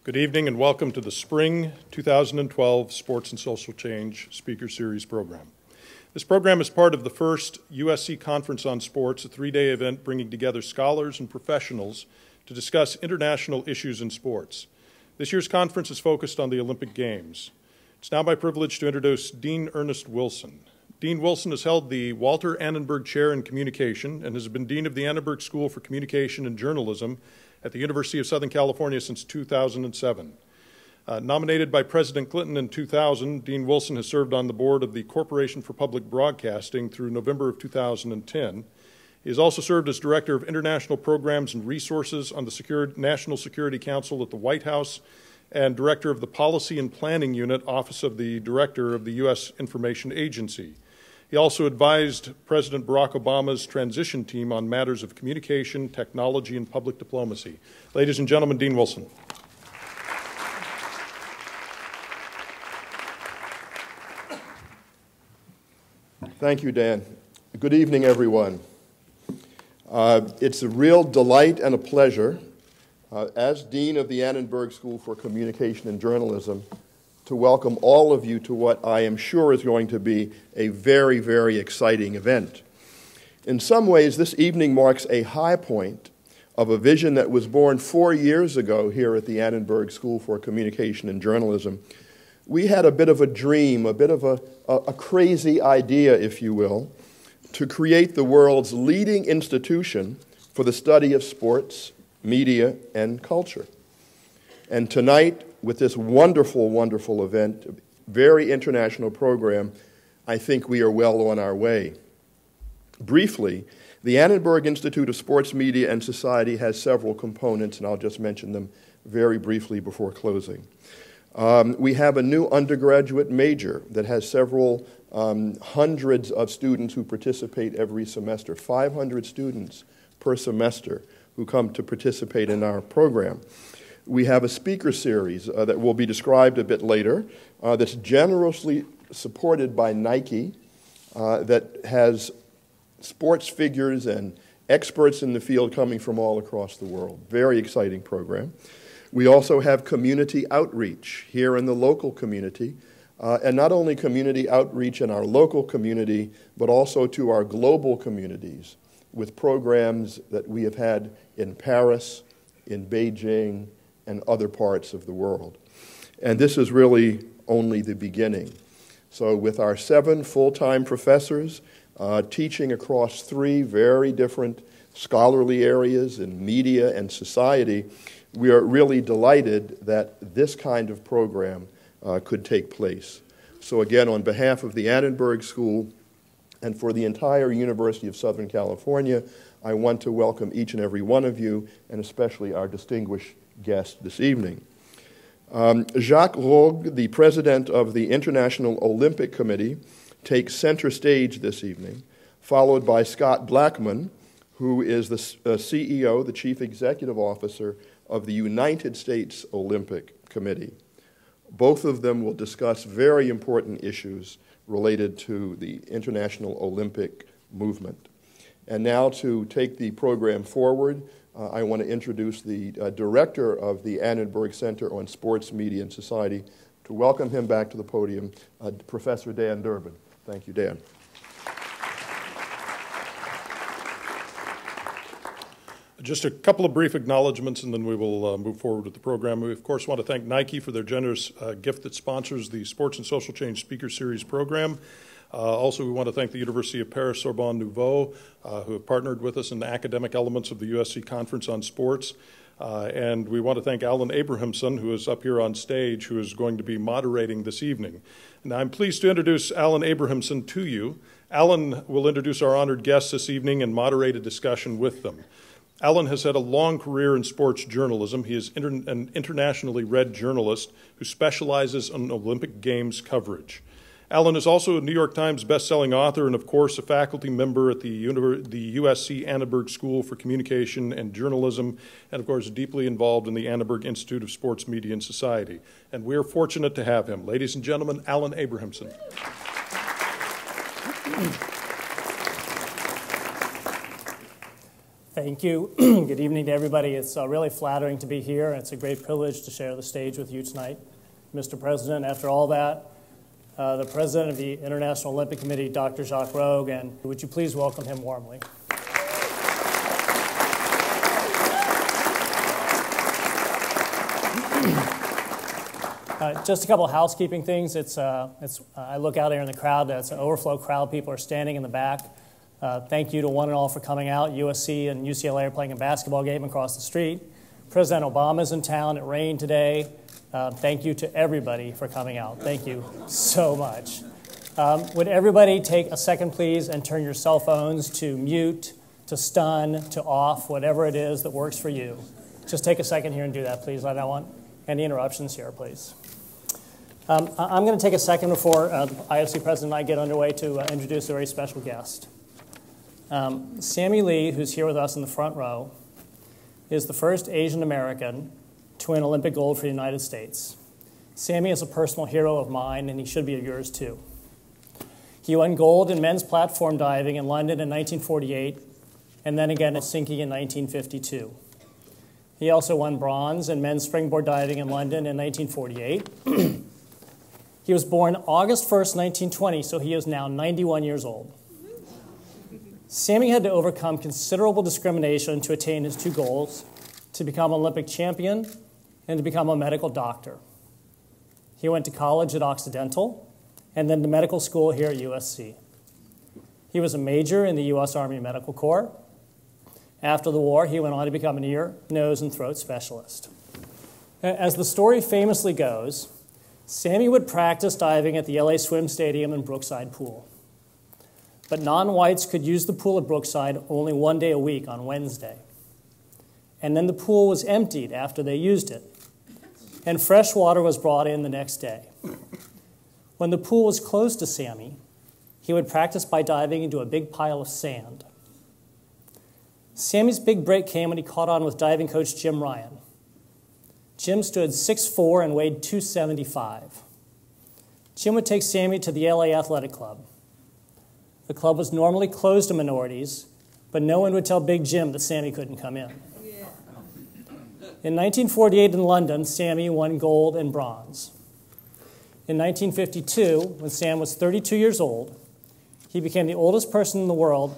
Good evening and welcome to the Spring 2012 Sports and Social Change Speaker Series program. This program is part of the first USC Conference on Sports, a three-day event bringing together scholars and professionals to discuss international issues in sports. This year's conference is focused on the Olympic Games. It's now my privilege to introduce Dean Ernest Wilson. Dean Wilson has held the Walter Annenberg Chair in Communication and has been Dean of the Annenberg School for Communication and Journalism at the University of Southern California since 2007. Nominated by President Clinton in 2000, Dean Wilson has served on the board of the Corporation for Public Broadcasting through November of 2010. He has also served as Director of International Programs and Resources on the National Security Council at the White House and Director of the Policy and Planning Unit, Office of the Director of the U.S. Information Agency. He also advised President Barack Obama's transition team on matters of communication, technology, and public diplomacy. Ladies and gentlemen, Dean Wilson. Thank you, Dan. Good evening, everyone. It's a real delight and a pleasure, as Dean of the Annenberg School for Communication and Journalism, to welcome all of you to what I am sure is going to be a very, very exciting event. In some ways, this evening marks a high point of a vision that was born 4 years ago here at the Annenberg School for Communication and Journalism. We had a bit of a dream, a bit of a crazy idea, if you will, to create the world's leading institution for the study of sports, media, and culture. And tonight, with this wonderful, wonderful event, very international program, I think we are well on our way. Briefly, the Annenberg Institute of Sports, Media, and Society has several components, and I'll just mention them very briefly before closing. We have a new undergraduate major that has several hundreds of students who participate every semester, 500 students per semester who come to participate in our program. We have a speaker series that will be described a bit later that's generously supported by Nike that has sports figures and experts in the field coming from all across the world. Very exciting program. We also have community outreach here in the local community, and not only community outreach in our local community, but also to our global communities with programs that we have had in Paris, in Beijing, and other parts of the world. And this is really only the beginning. So with our 7 full-time professors teaching across 3 very different scholarly areas in media and society, we are really delighted that this kind of program could take place. So again, on behalf of the Annenberg School and for the entire University of Southern California, I want to welcome each and every one of you, and especially our distinguished guest this evening. Jacques Rogge, the president of the International Olympic Committee, takes center stage this evening, followed by Scott Blackman, who is the CEO, the chief executive officer of the United States Olympic Committee. Both of them will discuss very important issues related to the international Olympic movement. And now to take the program forward, I want to introduce the director of the Annenberg Center on Sports, Media, and Society. To welcome him back to the podium, Professor Dan Durbin. Thank you, Dan. Just a couple of brief acknowledgments, and then we will move forward with the program. We, of course, want to thank Nike for their generous gift that sponsors the Sports and Social Change Speaker Series program. Also, we want to thank the University of Paris-Sorbonne Nouvelle, who have partnered with us in the academic elements of the USC Conference on Sports. And we want to thank Alan Abrahamson, who is up here on stage, who is going to be moderating this evening. Now, I'm pleased to introduce Alan Abrahamson to you. Alan will introduce our honored guests this evening and moderate a discussion with them. Alan has had a long career in sports journalism. He is an internationally read journalist who specializes in Olympic Games coverage. Alan is also a New York Times bestselling author and, of course, a faculty member at the USC Annenberg School for Communication and Journalism, and, of course, deeply involved in the Annenberg Institute of Sports, Media, and Society. And we are fortunate to have him. Ladies and gentlemen, Alan Abrahamson. Thank Thank you. Good evening to everybody. It's really flattering to be here. It's a great privilege to share the stage with you tonight. Mr. President, after all that, the President of the International Olympic Committee, Dr. Jacques Rogge, and would you please welcome him warmly? Just a couple of housekeeping things. I look out here in the crowd. It's an overflow crowd. People are standing in the back. Thank you to one and all for coming out. USC and UCLA are playing a basketball game across the street. President Obama's in town. It rained today. Thank you to everybody for coming out. Thank you so much. Would everybody take a second, please, and turn your cell phones to mute, to stun, to off, whatever it is that works for you. Just take a second here and do that, please. I don't want any interruptions here, please. I'm going to take a second before the IOC President and I get underway to introduce a very special guest. Sammy Lee, who's here with us in the front row, is the first Asian American to win Olympic gold for the United States. Sammy is a personal hero of mine, and he should be of yours too. He won gold in men's platform diving in London in 1948, and then again at Helsinki in 1952. He also won bronze in men's springboard diving in London in 1948. He was born August 1st, 1920, so he is now 91 years old. Sammy had to overcome considerable discrimination to attain his two goals, to become an Olympic champion and to become a medical doctor. He went to college at Occidental and then to medical school here at USC. He was a major in the U.S. Army Medical Corps. After the war, he went on to become an ear, nose, and throat specialist. As the story famously goes, Sammy would practice diving at the LA Swim Stadium and Brookside Pool. But non-whites could use the pool at Brookside only one day a week on Wednesday. And then the pool was emptied after they used it, and fresh water was brought in the next day. When the pool was closed to Sammy, he would practice by diving into a big pile of sand. Sammy's big break came when he caught on with diving coach Jim Ryan. Jim stood 6'4" and weighed 275. Jim would take Sammy to the LA Athletic Club. The club was normally closed to minorities, but no one would tell Big Jim that Sammy couldn't come in. In 1948 in London, Sammy won gold and bronze. In 1952, when Sam was 32 years old, he became the oldest person in the world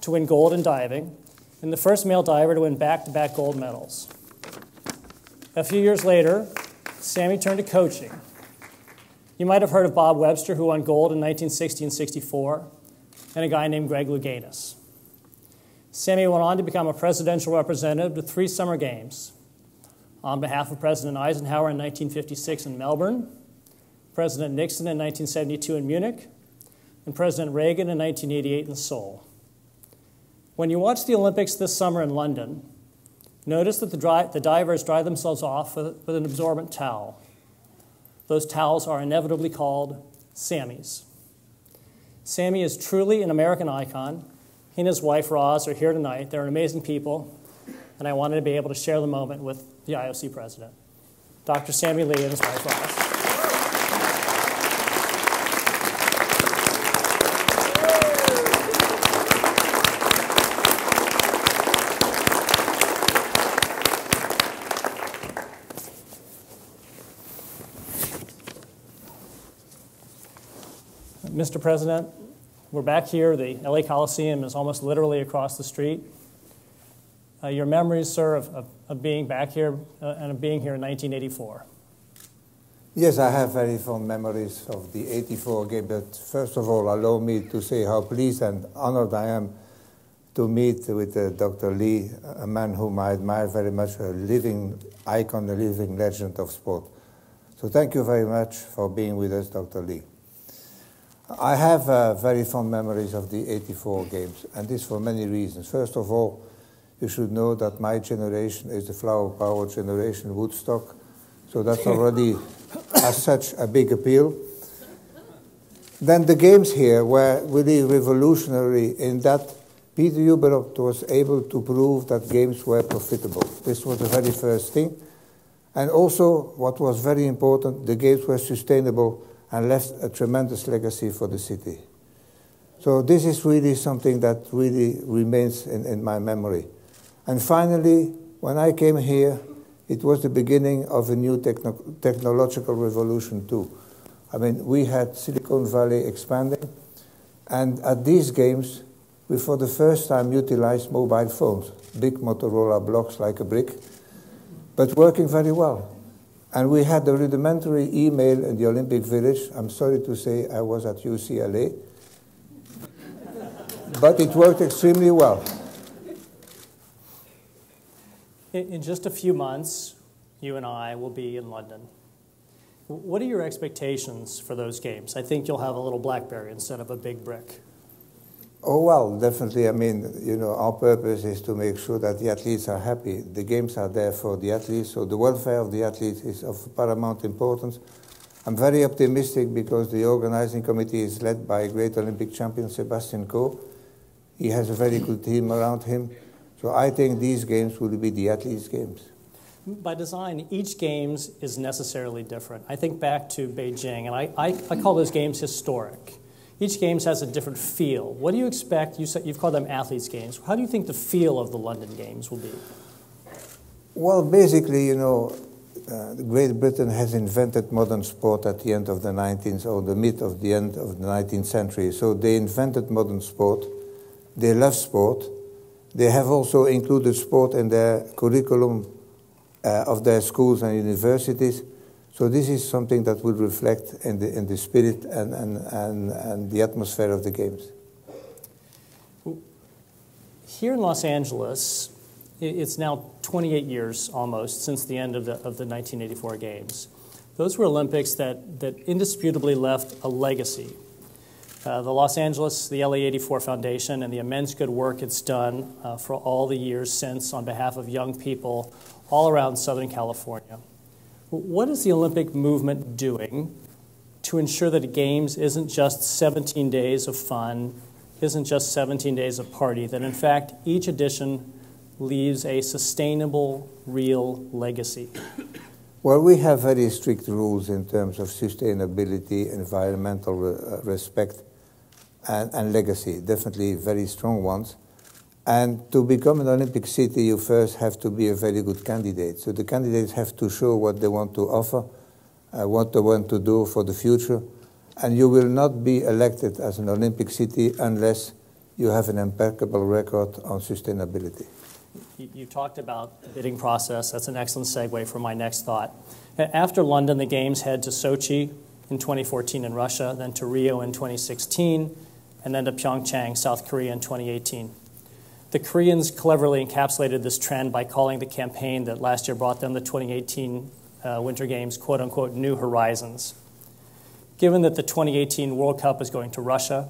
to win gold in diving and the first male diver to win back-to-back gold medals. A few years later, Sammy turned to coaching. You might have heard of Bob Webster, who won gold in 1960 and 64, and a guy named Greg Louganis. Sammy went on to become a presidential representative to 3 summer games. On behalf of President Eisenhower in 1956 in Melbourne, President Nixon in 1972 in Munich, and President Reagan in 1988 in Seoul. When you watch the Olympics this summer in London, notice that the divers dry themselves off with an absorbent towel. Those towels are inevitably called Sammys. Sammy is truly an American icon. He and his wife, Roz, are here tonight. They're amazing people, and I wanted to be able to share the moment with the IOC president, Dr. Sammy Lee and his wife, Roz. Mr. President, we're back here. The LA Coliseum is almost literally across the street. Your memories, sir, of being back here and of being here in 1984. Yes, I have very fond memories of the '84 game, but first of all, allow me to say how pleased and honored I am to meet with Dr. Lee, a man whom I admire very much, a living icon, a living legend of sport. So thank you very much for being with us, Dr. Lee. I have very fond memories of the '84 games, and this for many reasons. First of all, you should know that my generation is the flower power generation, Woodstock, so that's already as such a big appeal. Then the games here were really revolutionary in that Peter Huberot was able to prove that games were profitable. This was the very first thing. And also, what was very important, the games were sustainable and left a tremendous legacy for the city. So this is really something that really remains in my memory. And finally, when I came here, it was the beginning of a new technological revolution too. I mean, we had Silicon Valley expanding, and at these games, we for the first time utilized mobile phones, big Motorola blocks like a brick, but working very well. And we had the rudimentary email in the Olympic Village. I'm sorry to say I was at UCLA, but it worked extremely well. In just a few months, you and I will be in London. What are your expectations for those games? I think you'll have a little BlackBerry instead of a big brick. Oh, well, definitely. I mean, you know, our purpose is to make sure that the athletes are happy. The games are there for the athletes, so the welfare of the athletes is of paramount importance. I'm very optimistic because the organizing committee is led by a great Olympic champion, Sebastian Coe. He has a very good team around him. So I think these games will be the athletes' games. By design, each games is necessarily different. I think back to Beijing, and I call those games historic. Each games has a different feel. What do you expect? You've called them athletes' games. How do you think the feel of the London Games will be? Well, basically, you know, Great Britain has invented modern sport at the end of the 19th or the mid of the end of the 19th century. So they invented modern sport. They love sport. They have also included sport in their curriculum of their schools and universities. So this is something that will reflect in the spirit and the atmosphere of the games. Here in Los Angeles, it's now 28 years almost since the end of the 1984 Games. Those were Olympics that indisputably left a legacy. The Los Angeles, the LA 84 Foundation, and the immense good work it's done for all the years since on behalf of young people all around Southern California. What is the Olympic movement doing to ensure that the Games isn't just 17 days of fun, isn't just 17 days of party, that in fact each edition leaves a sustainable, real legacy? Well, we have very strict rules in terms of sustainability, environmental respect, and legacy, definitely very strong ones. And to become an Olympic city, you first have to be a very good candidate. So the candidates have to show what they want to offer, what they want to do for the future. And you will not be elected as an Olympic city unless you have an impeccable record on sustainability. You talked about the bidding process. That's an excellent segue for my next thought. After London, the Games head to Sochi in 2014 in Russia, then to Rio in 2016, and then to Pyeongchang, South Korea in 2018. The Koreans cleverly encapsulated this trend by calling the campaign that last year brought them the 2018 Winter Games, quote-unquote, New Horizons. Given that the 2018 World Cup is going to Russia,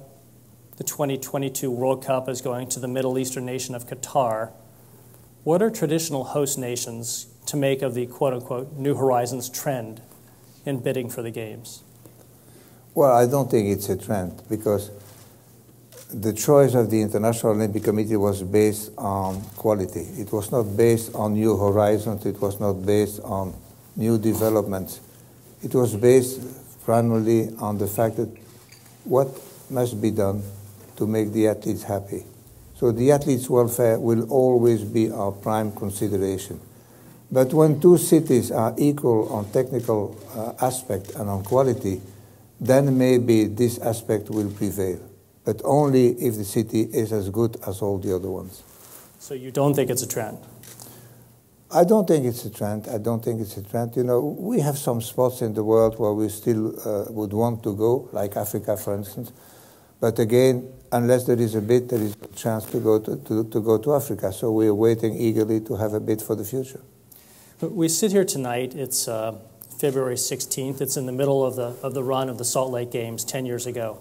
the 2022 World Cup is going to the Middle Eastern nation of Qatar, what are traditional host nations to make of the quote-unquote New Horizons trend in bidding for the Games? Well, I don't think it's a trend because the choice of the International Olympic Committee was based on quality. It was not based on new horizons. It was not based on new developments. It was based primarily on the fact that what must be done to make the athletes happy. So the athletes' welfare will always be our prime consideration. But when two cities are equal on technical aspect and on quality, then maybe this aspect will prevail. But only if the city is as good as all the other ones. So you don't think it's a trend? I don't think it's a trend. I don't think it's a trend. You know, we have some spots in the world where we still would want to go, like Africa, for instance. But again, unless there is a bid, there is a chance to go to Africa. So we are waiting eagerly to have a bid for the future. We sit here tonight. It's February 16th. It's in the middle of the run of the Salt Lake Games 10 years ago.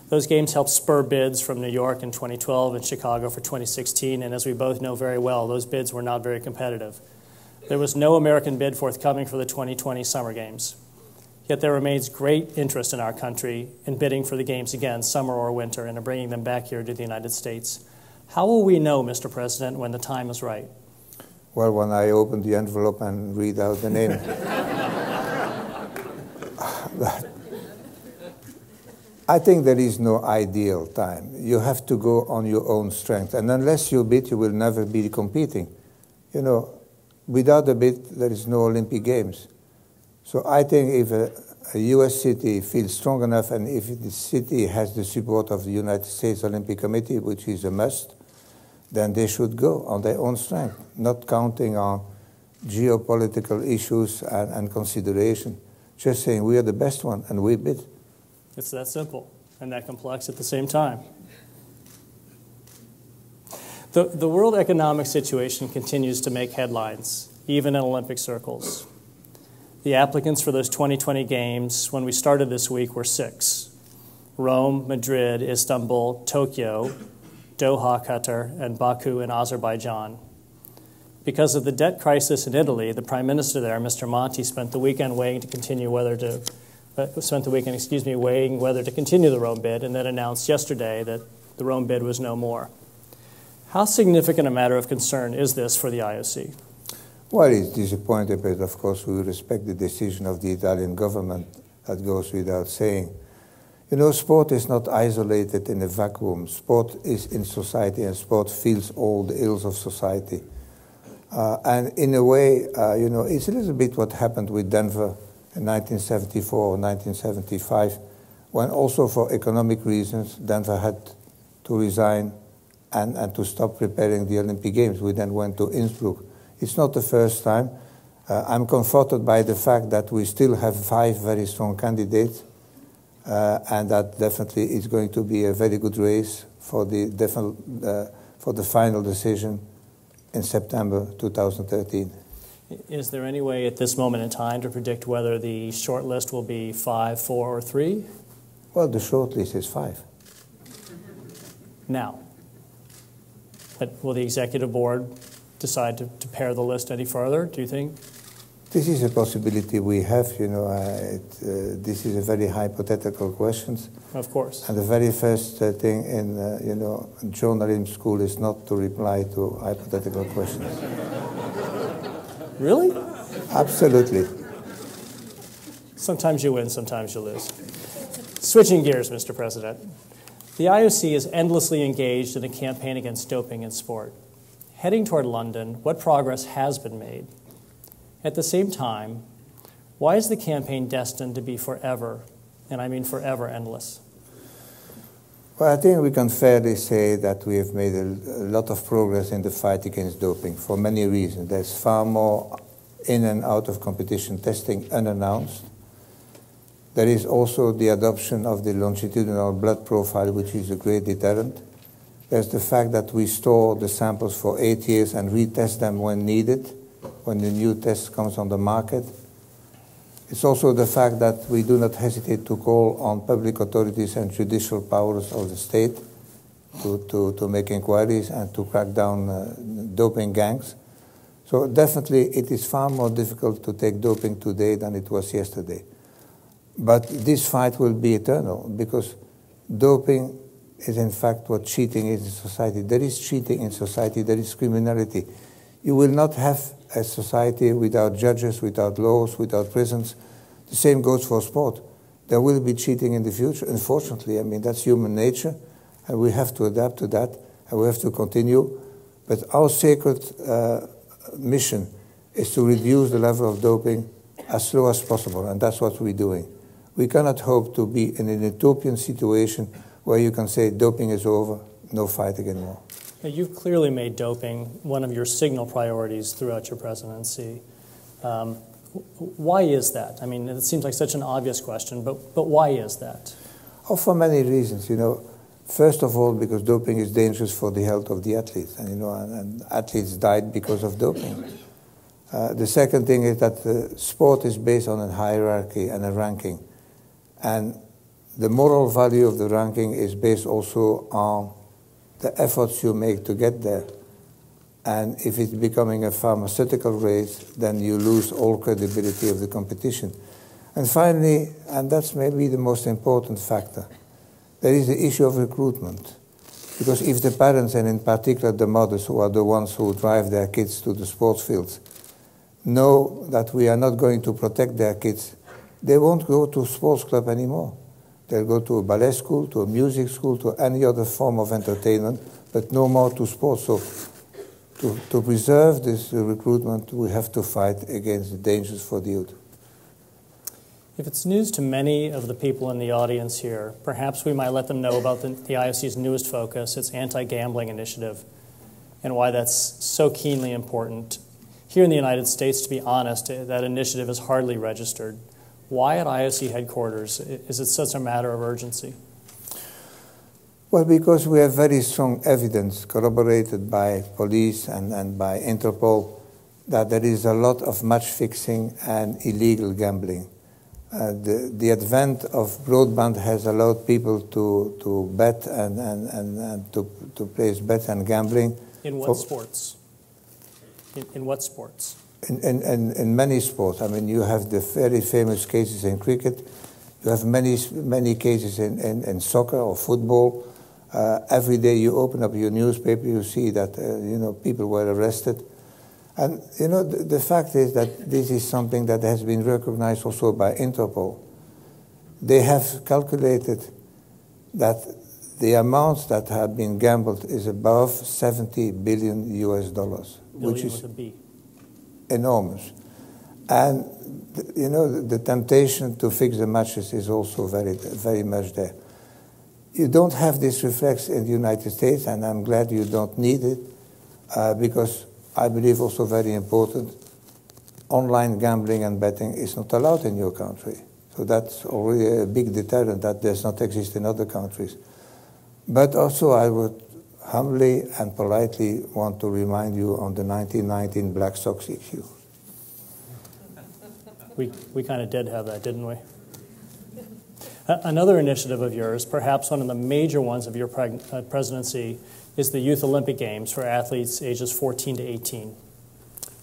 Those games helped spur bids from New York in 2012 and Chicago for 2016, and as we both know very well, those bids were not very competitive. There was no American bid forthcoming for the 2020 Summer Games. Yet there remains great interest in our country in bidding for the Games again, summer or winter, and in bringing them back here to the United States. How will we know, Mr. President, when the time is right? Well, when I open the envelope and read out the name. I think there is no ideal time. You have to go on your own strength. And unless you bid, you will never be competing. You know, without a bid, there is no Olympic Games. So I think if a U.S. city feels strong enough, and if the city has the support of the United States Olympic Committee, which is a must, then they should go on their own strength, not counting on geopolitical issues and consideration. Just saying, we are the best one, and we bid. It's that simple and that complex at the same time. The world economic situation continues to make headlines, even in Olympic circles. The applicants for those 2020 games, when we started this week, were 6. Rome, Madrid, Istanbul, Tokyo, Doha, Qatar, and Baku in Azerbaijan. Because of the debt crisis in Italy, the Prime Minister there, Mr. Monti, spent the weekend weighing whether to continue the Rome bid, and then announced yesterday that the Rome bid was no more. How significant a matter of concern is this for the IOC? Well, it's disappointing, but of course we respect the decision of the Italian government. That goes without saying. You know, sport is not isolated in a vacuum. Sport is in society, and sport feels all the ills of society. And in a way, you know, it's a little bit what happened with Denver in 1974 or 1975, when also for economic reasons, Denver had to resign and to stop preparing the Olympic Games. We then went to Innsbruck. It's not the first time. I'm comforted by the fact that we still have 5 very strong candidates, and that definitely is going to be a very good race for the final decision in September 2013. Is there any way at this moment in time to predict whether the short list will be 5, 4, or 3? Well, the short list is 5. Now, but will the executive board decide to pare the list any further, do you think? This is a possibility we have, you know. This is a very hypothetical question. Of course. And the very first thing in, you know, journalism school is not to reply to hypothetical questions. Really? Absolutely. Sometimes you win, sometimes you lose. Switching gears, Mr. President. The IOC is endlessly engaged in a campaign against doping in sport. Heading toward London, what progress has been made? At the same time, why is the campaign destined to be forever, and I mean forever, endless? Well, I think we can fairly say that we have made a lot of progress in the fight against doping for many reasons. There's far more in and out of competition testing unannounced. There is also the adoption of the longitudinal blood profile, which is a great deterrent. There's the fact that we store the samples for 8 years and retest them when needed, when the new test comes on the market. It's also the fact that we do not hesitate to call on public authorities and judicial powers of the state to make inquiries and to crack down doping gangs. So definitely it is far more difficult to take doping today than it was yesterday. But this fight will be eternal, because doping is in fact what cheating is in society. There is cheating in society, there is criminality. You will not have a society without judges, without laws, without prisons. The same goes for sport. There will be cheating in the future, unfortunately. I mean, that's human nature, and we have to adapt to that, and we have to continue. But our sacred mission is to reduce the level of doping as slow as possible, and that's what we're doing. We cannot hope to be in an utopian situation where you can say doping is over, no fighting anymore. You've clearly made doping one of your signal priorities throughout your presidency. Why is that? I mean, it seems like such an obvious question, but why is that? Oh, for many reasons, you know. First of all, because doping is dangerous for the health of the athletes, and you know, and athletes died because of doping. The second thing is that sport is based on a hierarchy and a ranking, and the moral value of the ranking is based also on the efforts you make to get there. And if it's becoming a pharmaceutical race, then you lose all credibility of the competition. And finally, and that's maybe the most important factor, there is the issue of recruitment. Because if the parents, and in particular the mothers, who are the ones who drive their kids to the sports fields, know that we are not going to protect their kids, they won't go to sports club anymore. They'll go to a ballet school, to a music school, to any other form of entertainment, but no more to sports. So to preserve this recruitment, we have to fight against the dangers for the youth. If it's news to many of the people in the audience here, perhaps we might let them know about the IOC's newest focus, its anti-gambling initiative, and why that's so keenly important. Here in the United States, to be honest, that initiative is hardly registered. Why at IOC headquarters is it such a matter of urgency? Well, because we have very strong evidence corroborated by police and by Interpol that there is a lot of match fixing and illegal gambling. The advent of broadband has allowed people to bet and to place bets and gambling. In what sports? In what sports? In many sports. I mean, you have the very famous cases in cricket. You have many cases in soccer or football. Every day you open up your newspaper, you see that people were arrested. And the fact is that this is something that has been recognized also by Interpol. They have calculated that the amounts that have been gambled is above $70 billion, which is enormous. And the temptation to fix the matches is also very, very much there. You don't have this reflex in the United States, and I'm glad you don't need it, because I believe also very important, online gambling and betting is not allowed in your country. So that's already a big deterrent that does not exist in other countries. But also I would humbly and politely want to remind you on the 1919 Black Sox issue. We kind of did have that, didn't we? Another initiative of yours, perhaps one of the major ones of your presidency, is the Youth Olympic Games for athletes ages 14 to 18.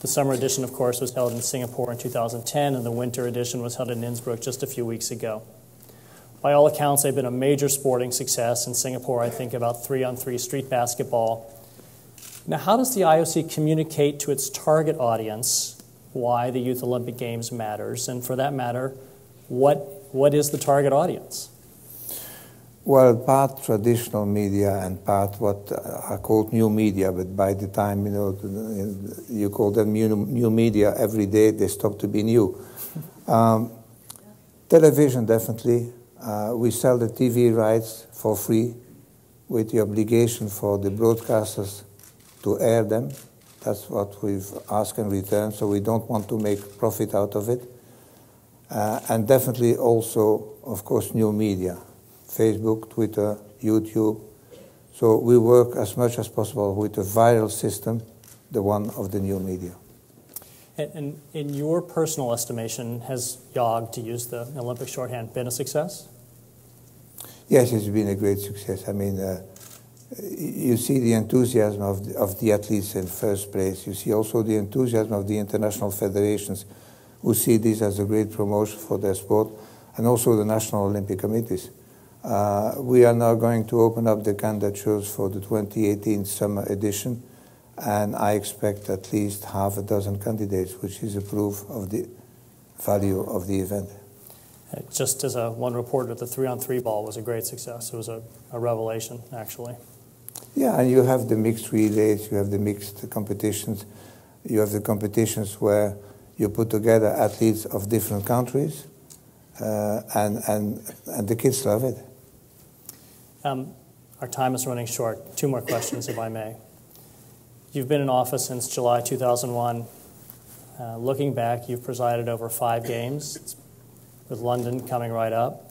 The summer edition, of course, was held in Singapore in 2010, and the winter edition was held in Innsbruck just a few weeks ago. By all accounts, they've been a major sporting success. In Singapore, I think about 3-on-3 street basketball. Now, how does the IOC communicate to its target audience why the Youth Olympic Games matters? And for that matter, what is the target audience? Well, part traditional media and part what are called new media, but by the time you call them new media, every day they stop to be new. Television, definitely. We sell the TV rights for free with the obligation for the broadcasters to air them. That's what we've asked in return, so we don't want to make profit out of it. And definitely also, of course, new media. Facebook, Twitter, YouTube. So we work as much as possible with a viral system, the one of the new media. And in your personal estimation, has YOG, to use the Olympic shorthand, been a success? Yes, it's been a great success. I mean, you see the enthusiasm of the athletes in first place. You see also the enthusiasm of the international federations who see this as a great promotion for their sport, and also the National Olympic Committees. We are now going to open up the candidatures for the 2018 summer edition, and I expect at least half a dozen candidates, which is a proof of the value of the event. Just as one reporter, the 3-on-3 ball was a great success. It was a revelation, actually. Yeah, and you have the mixed relays, you have the mixed competitions, you have the competitions where you put together athletes of different countries, and the kids love it. Our time is running short. 2 more questions, if I may. You've been in office since July 2001. Looking back, you've presided over 5 games, with London coming right up.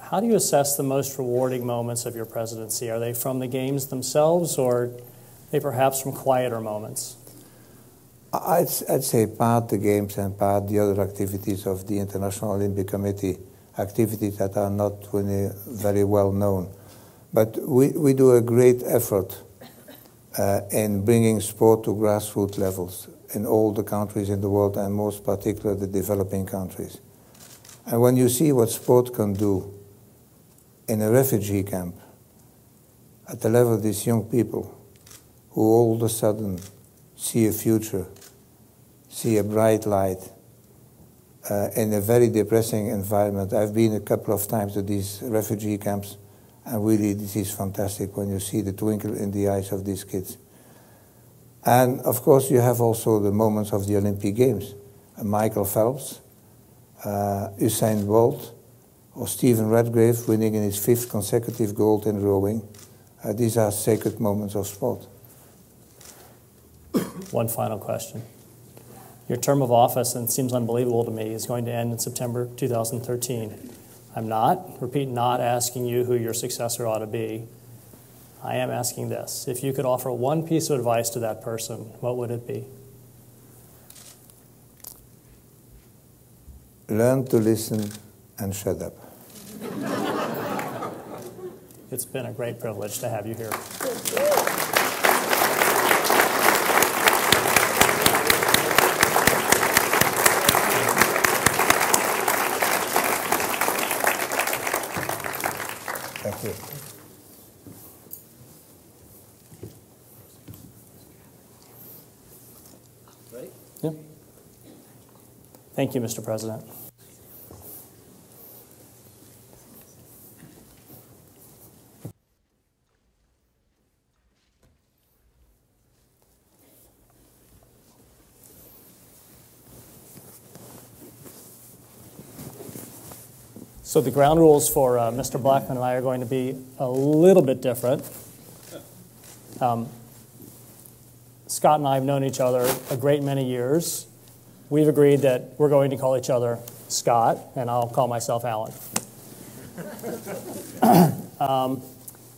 How do you assess the most rewarding moments of your presidency? Are they from the games themselves, or are they perhaps from quieter moments? I'd say part the games and part the other activities of the International Olympic Committee, activities that are not really very well known. But we do a great effort in bringing sport to grassroots levels in all the countries in the world, and most particularly the developing countries. And when you see what sport can do in a refugee camp, at the level of these young people who all of a sudden see a future, see a bright light, in a very depressing environment. I've been a couple of times to these refugee camps, and really this is fantastic when you see the twinkle in the eyes of these kids. And of course you have also the moments of the Olympic Games. Michael Phelps, Usain Bolt, or Stephen Redgrave winning in his 5th consecutive gold in rowing. These are sacred moments of sport. One final question. Your term of office, and it seems unbelievable to me, is going to end in September 2013. I'm not asking you who your successor ought to be. I am asking this. If you could offer one piece of advice to that person, what would it be? Learn to listen and shut up. It's been a great privilege to have you here. Thank you. Ready? Yeah. Thank you, Mr. President. So the ground rules for Mr. Blackman and I are going to be a little bit different. Scott and I have known each other a great many years. We've agreed that we're going to call each other Scott, and I'll call myself Alan.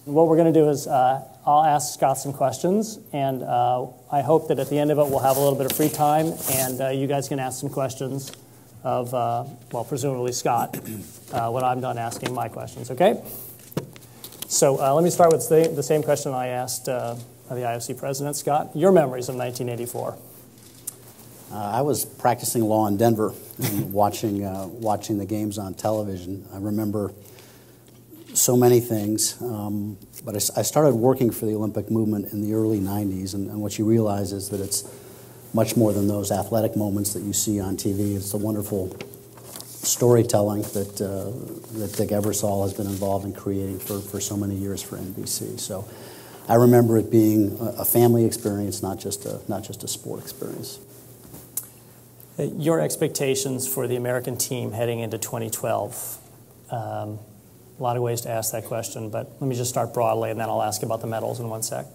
What we're going to do is I'll ask Scott some questions, and I hope that at the end of it we'll have a little bit of free time, and you guys can ask some questions of, well, presumably Scott, when I'm done asking my questions, okay? So let me start with the same question I asked the IOC president, Scott. Your memories of 1984. I was practicing law in Denver and watching the games on television. I remember so many things, but I started working for the Olympic movement in the early 90s, and what you realize is that it's much more than those athletic moments that you see on TV. It's the wonderful storytelling that Dick Ebersol has been involved in creating for so many years for NBC. So I remember it being a family experience, not just a sport experience. Your expectations for the American team heading into 2012. A lot of ways to ask that question, but let me just start broadly, and then I'll ask about the medals in one sec.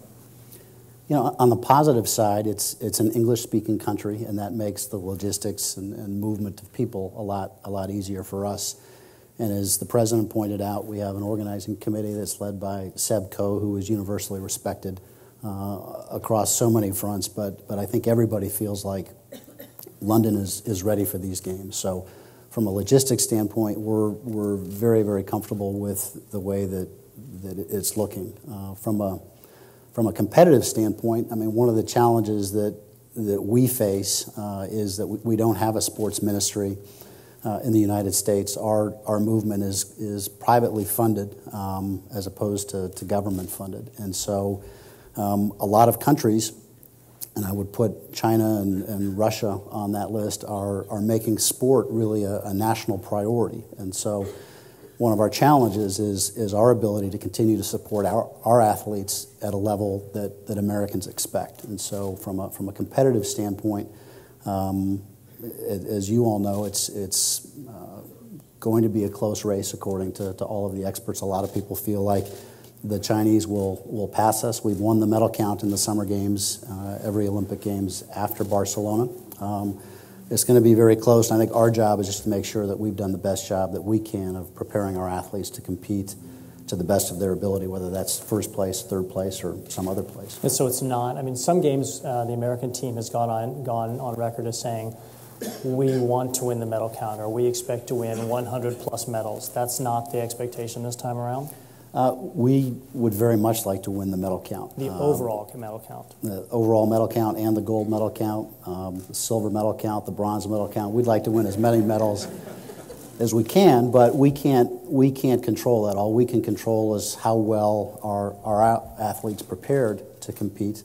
You know, on the positive side, it's an English-speaking country, and that makes the logistics and movement of people a lot easier for us. And as the president pointed out, we have an organizing committee that's led by Seb Coe, who is universally respected across so many fronts. But I think everybody feels like London is ready for these games. So from a logistics standpoint, we're very, very comfortable with the way that it's looking. From a competitive standpoint, I mean, one of the challenges that we face is that we don't have a sports ministry in the United States. Our movement is privately funded as opposed to government funded. And so a lot of countries, and I would put China and Russia on that list, are making sport really a national priority. And so one of our challenges is our ability to continue to support our athletes at a level that Americans expect. And so from a competitive standpoint, as you all know, it's going to be a close race according to all of the experts. A lot of people feel like the Chinese will pass us. We've won the medal count in the Summer Games, every Olympic Games after Barcelona. It's going to be very close, and I think our job is just to make sure that we've done the best job that we can of preparing our athletes to compete to the best of their ability, whether that's first place, third place, or some other place. And so it's not, I mean, some games the American team has gone on record as saying, we want to win the medal count, or we expect to win 100-plus medals. That's not the expectation this time around? We would very much like to win the medal count. The overall medal count. The overall medal count and the gold medal count, the silver medal count, the bronze medal count. We'd like to win as many medals as we can, but we can't control that. All we can control is how well our athletes prepared to compete.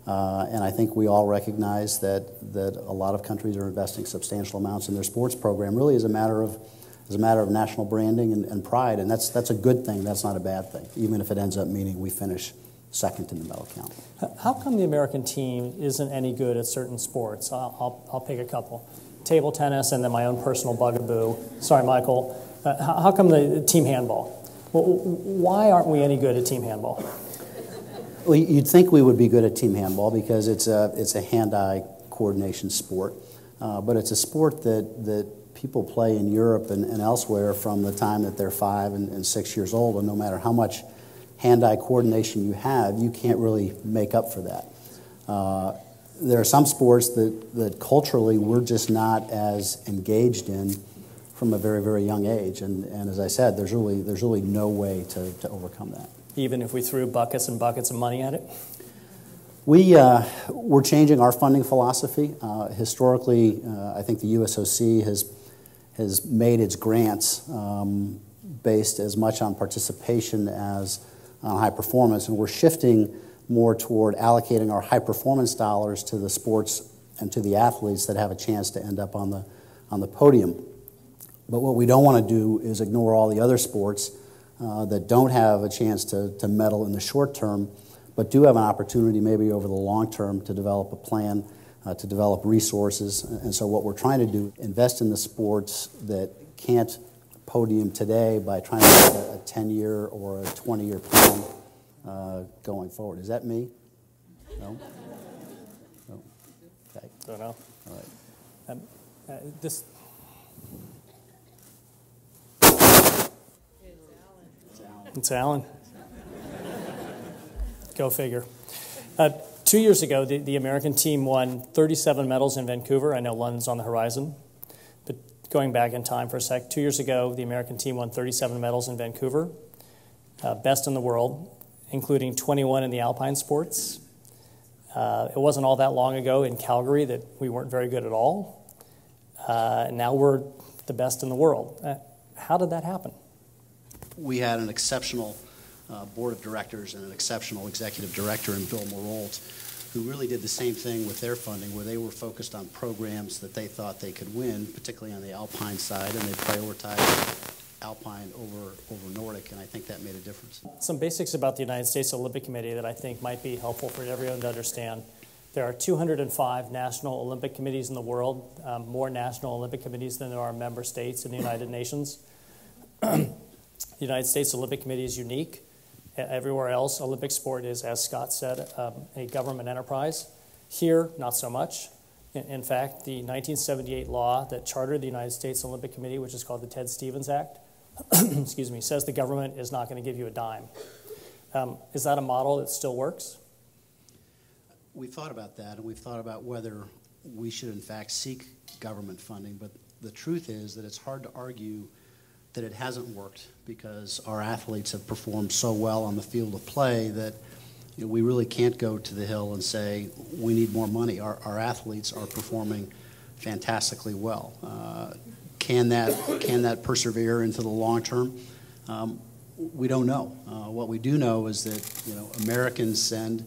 And I think we all recognize that a lot of countries are investing substantial amounts in their sports program, really as a matter of national branding and pride, and that's a good thing. That's not a bad thing, even if it ends up meaning we finish second in the medal count. How come the American team isn't any good at certain sports? I'll pick a couple. Table tennis and then my own personal bugaboo. Sorry, Michael. How come the team handball? Well, why aren't we any good at team handball? Well, you'd think we would be good at team handball because it's a hand-eye coordination sport, but it's a sport that people play in Europe and elsewhere from the time that they're 5 and 6 years old, and no matter how much hand-eye coordination you have, you can't really make up for that. There are some sports that culturally we're just not as engaged in from a very, very young age, and as I said, there's really no way to overcome that. Even if we threw buckets and buckets of money at it? We're changing our funding philosophy. Historically, I think the USOC has made its grants based as much on participation as on high performance, and we're shifting more toward allocating our high performance dollars to the sports and to the athletes that have a chance to end up on the podium. But what we don't want to do is ignore all the other sports that don't have a chance to medal in the short term, but do have an opportunity maybe over the long term to develop a plan, to develop resources. And so what we're trying to do, invest in the sports that can't podium today by trying to make a 10-year or a 20-year plan going forward. Is that me? No? No? Okay. Don't know. All right. This... It's Alan. Go figure. 2 years ago, the American team won 37 medals in Vancouver. I know London's on the horizon. But going back in time for a sec, 2 years ago, the American team won 37 medals in Vancouver, best in the world, including 21 in the alpine sports. It wasn't all that long ago in Calgary that we weren't very good at all. And now we're the best in the world. How did that happen? We had an exceptional board of directors and an exceptional executive director in Bill Morolt, who really did the same thing with their funding, where they were focused on programs that they thought they could win, particularly on the alpine side, and they prioritized alpine over Nordic, and I think that made a difference. Some basics about the United States Olympic Committee that I think might be helpful for everyone to understand. There are 205 national Olympic committees in the world, more national Olympic committees than there are member states in the United Nations. The United States Olympic Committee is unique. Everywhere else, Olympic sport is, as Scott said, a government enterprise. Here, not so much. In fact, the 1978 law that chartered the United States Olympic Committee, which is called the Ted Stevens Act, excuse me, says the government is not going to give you a dime. Is that a model that still works? We've thought about that, and we've thought about whether we should, in fact, seek government funding. But the truth is that it's hard to argue that it hasn't worked because our athletes have performed so well on the field of play that we really can't go to the Hill and say we need more money. Our athletes are performing fantastically well. Can that persevere into the long term? We don't know. What we do know is that Americans send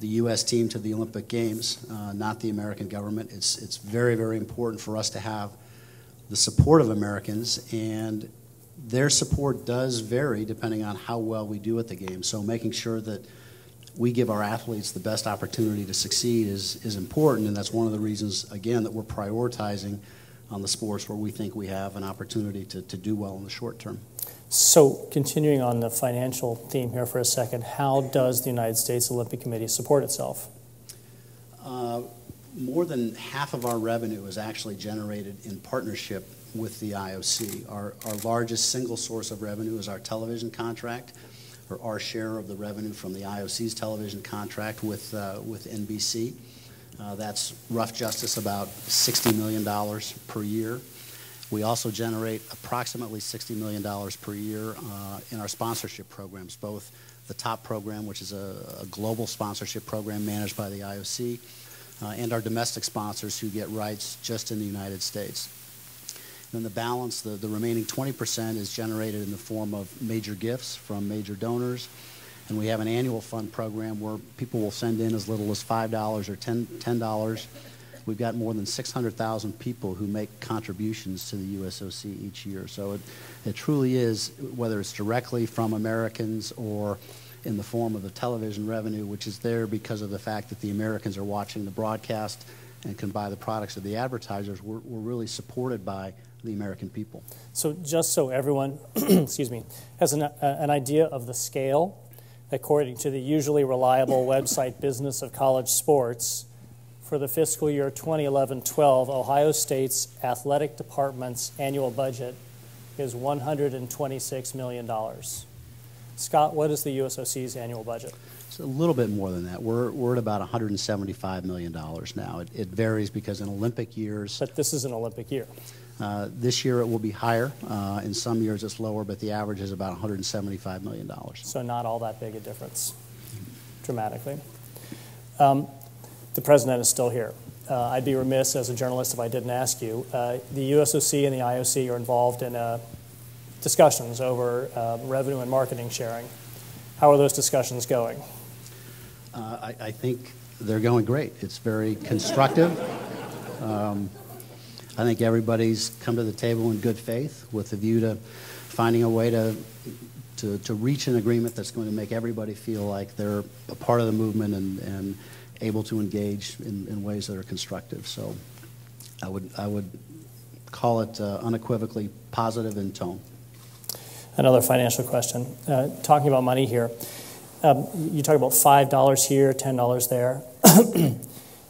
the U.S. team to the Olympic Games, not the American government. It's very, very important for us to have the support of Americans, and their support does vary depending on how well we do at the Games. So making sure that we give our athletes the best opportunity to succeed is important, and that's one of the reasons, again, that we're prioritizing on the sports where we think we have an opportunity to do well in the short term. So continuing on the financial theme here for a second, how does the United States Olympic Committee support itself? More than half of our revenue is actually generated in partnership with the IOC. Our largest single source of revenue is our television contract, or our share of the revenue from the IOC's television contract with NBC. That's rough justice about $60 million per year. We also generate approximately $60 million per year in our sponsorship programs, both the TOP program, which is a global sponsorship program managed by the IOC, and our domestic sponsors who get rights just in the United States. And the balance, the remaining 20% is generated in the form of major gifts from major donors, And we have an annual fund program where people will send in as little as $5 or $10. We've got more than 600,000 people who make contributions to the USOC each year. So it truly is, whether it's directly from Americans or in the form of the television revenue, which is there because of the fact that the Americans are watching the broadcast and can buy the products of the advertisers, we're really supported by the American people. So just so everyone excuse me, has an idea of the scale, according to the usually reliable website Business of College Sports, for the fiscal year 2011-12, Ohio State's athletic department's annual budget is $126 million. Scott, what is the USOC's annual budget? It's a little bit more than that. We're at about $175 million now. It varies because in Olympic years... But this is an Olympic year. This year it will be higher. In some years it's lower, but the average is about $175 million. So not all that big a difference, dramatically. The president is still here. I'd be remiss as a journalist if I didn't ask you. The USOC and the IOC are involved in discussions over revenue and marketing sharing. How are those discussions going? I think they're going great. It's very constructive. I think everybody's come to the table in good faith with a view to finding a way to reach an agreement that's going to make everybody feel like they're a part of the movement and able to engage in ways that are constructive. So I would call it unequivocally positive in tone. Another financial question. Talking about money here, you talk about $5 here, $10 there,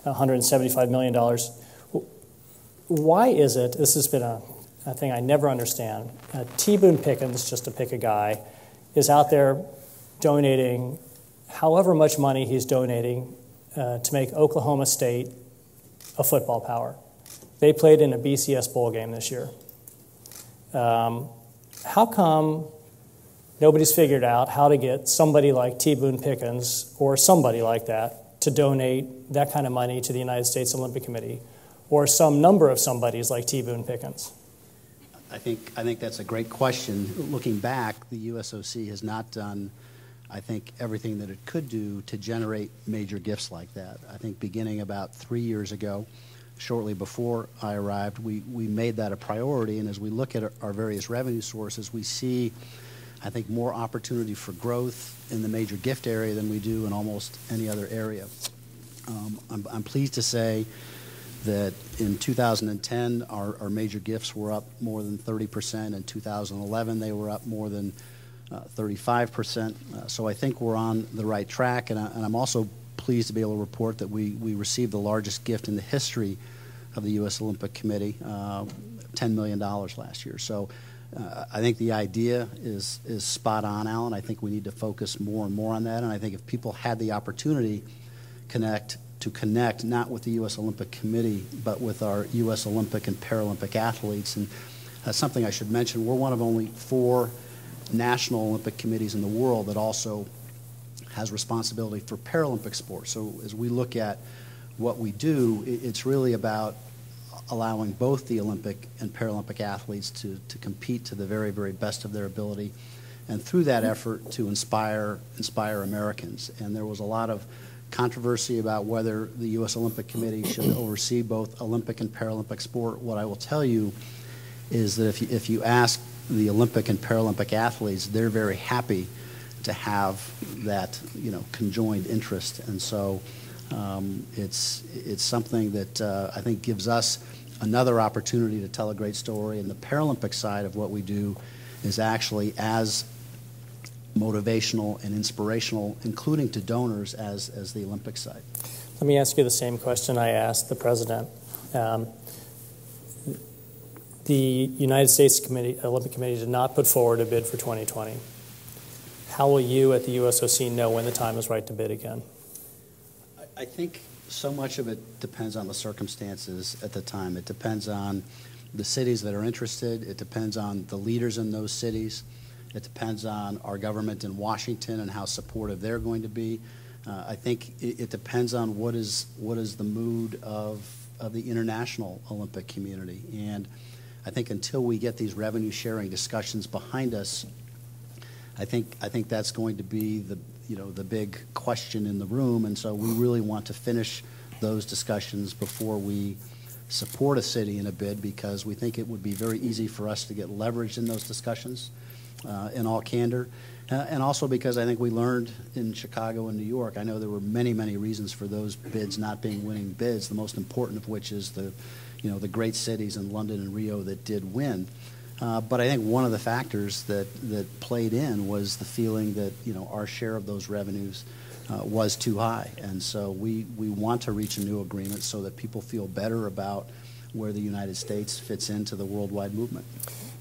$175 million. Why is it, this has been a thing I never understand, T. Boone Pickens, just to pick a guy, is out there donating however much money he's donating to make Oklahoma State a football power. They played in a BCS bowl game this year. How come nobody's figured out how to get somebody like T. Boone Pickens or somebody like that to donate that kind of money to the United States Olympic Committee, or some number of somebodies like T. Boone Pickens? I think that's a great question. Looking back, the USOC has not done, I think, everything that it could do to generate major gifts like that. I think beginning about 3 years ago, shortly before I arrived, we made that a priority, and as we look at our various revenue sources, we see, I think, more opportunity for growth in the major gift area than we do in almost any other area. I'm pleased to say that in 2010, our major gifts were up more than 30%. In 2011, they were up more than 35%. So I think we're on the right track, and I'm also pleased to be able to report that we received the largest gift in the history of the U.S. Olympic Committee, $10 million last year. So I think the idea is spot on, Alan. I think we need to focus more and more on that, and I think if people had the opportunity to connect not with the U.S. Olympic Committee, but with our U.S. Olympic and Paralympic athletes. And that's something I should mention. We're one of only 4 national Olympic committees in the world that also has responsibility for Paralympic sports. So as we look at what we do, it's really about allowing both the Olympic and Paralympic athletes to compete to the very, very best of their ability, and through that effort to inspire Americans. And there was a lot of controversy about whether the U.S. Olympic Committee should oversee both Olympic and Paralympic sport. What I will tell you is that if you ask the Olympic and Paralympic athletes, they're very happy to have that, conjoined interest. And so it's something that I think gives us another opportunity to tell a great story. And the Paralympic side of what we do is actually as motivational and inspirational, including to donors, as the Olympic side. Let me ask you the same question I asked the president. The United States Olympic Committee did not put forward a bid for 2020. How will you at the USOC know when the time is right to bid again? I think so much of it depends on the circumstances at the time. It depends on the cities that are interested. It depends on the leaders in those cities. It depends on our government in Washington and how supportive they're going to be. I think it depends on what is the mood of the international Olympic community. And I think until we get these revenue sharing discussions behind us, I think that's going to be the big question in the room, and so we really want to finish those discussions before we support a city in a bid, because we think it would be very easy for us to get leverage in those discussions, in all candor. And also because I think we learned in Chicago and New York, I know there were many, many reasons for those bids not being winning bids, the most important of which is the great cities in London and Rio that did win. But I think one of the factors that played in was the feeling that our share of those revenues was too high. And so we want to reach a new agreement so that people feel better about where the United States fits into the worldwide movement.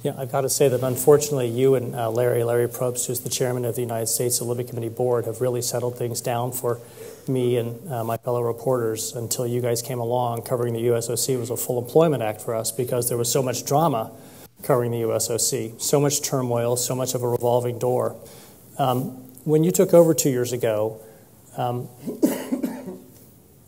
Yeah, I've got to say that unfortunately you and Larry Probst, who's the chairman of the United States Olympic Committee Board, have really settled things down for me and my fellow reporters. Until you guys came along, covering the USOC was a full employment act for us because there was so much drama covering the USOC, so much turmoil, so much of a revolving door. When you took over 2 years ago,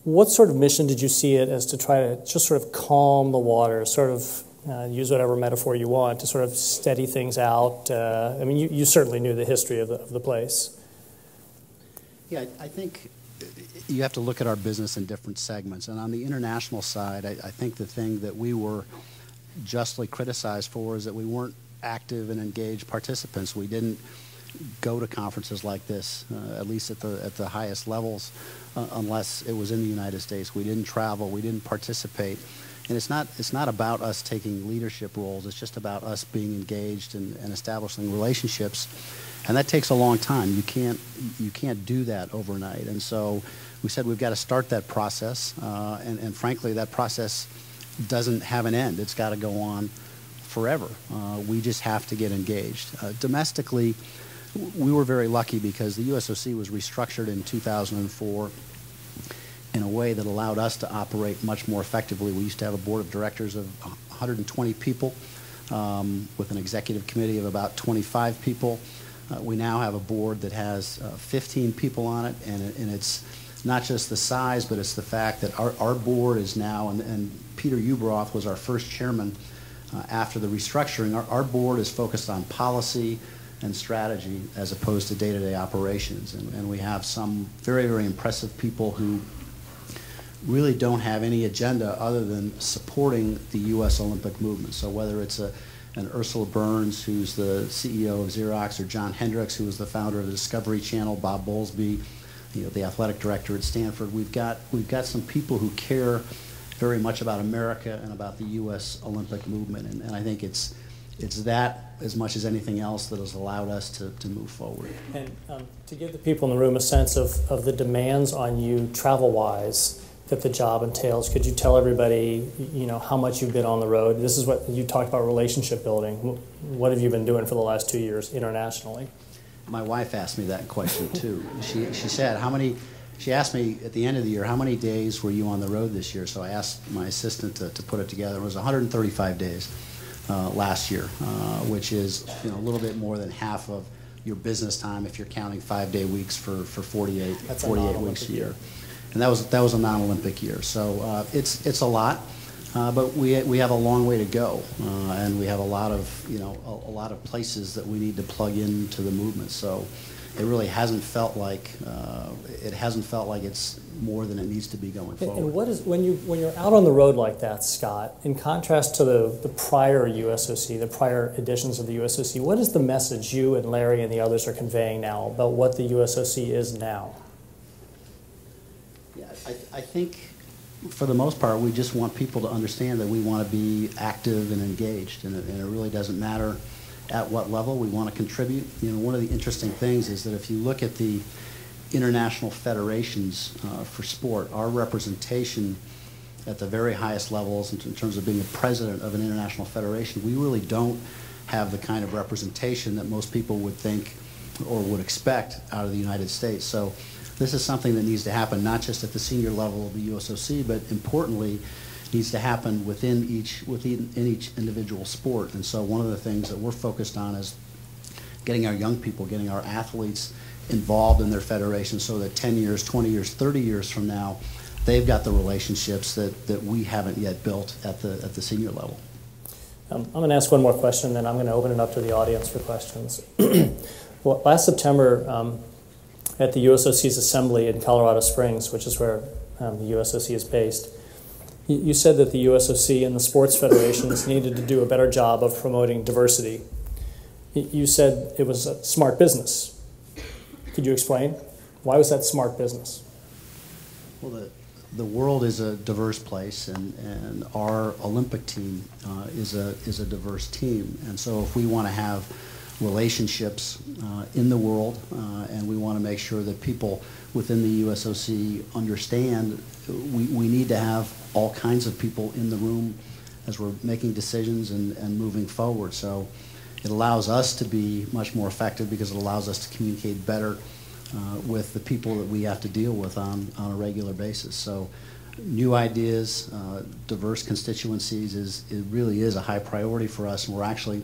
what sort of mission did you see it as to try to just sort of calm the water, sort of use whatever metaphor you want to sort of steady things out? I mean, you certainly knew the history of the place. Yeah, I think you have to look at our business in different segments. And on the international side, I think the thing that we were justly criticized for is that we weren't active and engaged participants. We didn't go to conferences like this, at least at the highest levels, unless it was in the United States. We didn't travel. We didn't participate. And it's not about us taking leadership roles. It's just about us being engaged and establishing relationships, and that takes a long time. You can't do that overnight. And so we said we've got to start that process, and frankly, that process doesn't have an end. It's got to go on forever. We just have to get engaged. Domestically, we were very lucky because the USOC was restructured in 2004 in a way that allowed us to operate much more effectively. We used to have a board of directors of 120 people with an executive committee of about 25 people. We now have a board that has 15 people on it, and it's not just the size, but it's the fact that our board is now, and Peter Ubroth was our first chairman after the restructuring. Our board is focused on policy and strategy as opposed to day-to-day operations. And we have some very, very impressive people who really don't have any agenda other than supporting the U.S. Olympic movement. So whether it's an Ursula Burns, who's the CEO of Xerox, or John Hendricks, who was the founder of the Discovery Channel, Bob Bowlesby, the athletic director at Stanford, we've got some people who care very much about America and about the U.S. Olympic movement. And I think it's that as much as anything else that has allowed us to move forward. And to give the people in the room a sense of the demands on you travel-wise that the job entails, could you tell everybody, how much you've been on the road? This is what you talked about, relationship building. What have you been doing for the last 2 years internationally? My wife asked me that question too. She said, she asked me at the end of the year, how many days were you on the road this year? So I asked my assistant to put it together. It was 135 days last year, which is a little bit more than half of your business time if you're counting 5-day weeks for 48 weeks a year. And that was a non-Olympic year. So it's a lot, but we have a long way to go, and we have a lot of places that we need to plug into the movement. So it really hasn't felt like it's more than it needs to be going forward. And what is when you're out on the road like that, Scott? In contrast to the prior USOC, the prior editions of the USOC, what is the message you and Larry and the others are conveying now about what the USOC is now? Yeah, I think for the most part, we just want people to understand that we want to be active and engaged, and it really doesn't matter at what level we want to contribute. One of the interesting things is that if you look at the international federations for sport, our representation at the very highest levels in terms of being the president of an international federation, we really don't have the kind of representation that most people would think or would expect out of the United States. So this is something that needs to happen not just at the senior level of the USOC, but importantly, needs to happen within each individual sport. And so one of the things that we're focused on is getting our young people, getting our athletes involved in their federations so that 10 years, 20 years, 30 years from now, they've got the relationships that we haven't yet built at the senior level. I'm going to ask one more question, then I'm going to open it up to the audience for questions. Well, last September, at the USOC's assembly in Colorado Springs, which is where the USOC is based. You said that the USOC and the sports federations needed to do a better job of promoting diversity. You said it was a smart business. Could you explain? Why was that smart business? Well, the world is a diverse place, and our Olympic team is a diverse team. And so if we want to have relationships in the world, and we want to make sure that people within the USOC understand, we need to have all kinds of people in the room as we're making decisions and moving forward. So it allows us to be much more effective because it allows us to communicate better with the people that we have to deal with on a regular basis. So new ideas, diverse constituencies it really is a high priority for us, and we're actually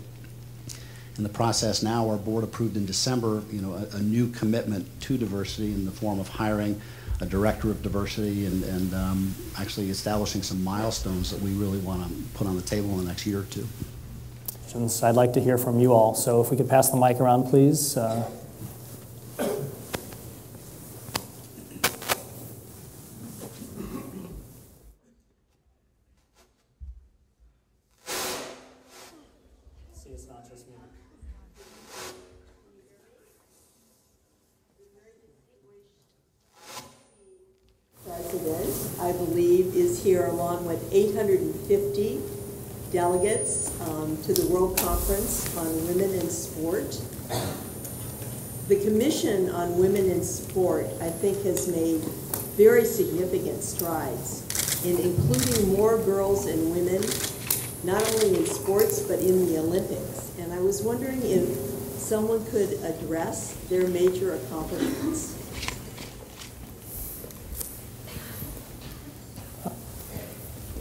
in the process now. Our board approved in December, a new commitment to diversity in the form of hiring a director of diversity and actually establishing some milestones that we really want to put on the table in the next year or two. I'd like to hear from you all. So if we could pass the mic around, please. It's not just me. President, I believe, is here along with 850 delegates to the World Conference on Women in Sport. The Commission on Women in Sport, I think, has made very significant strides in including more girls and women, not only in sports, but in the Olympics. And I was wondering if someone could address their major accomplishments.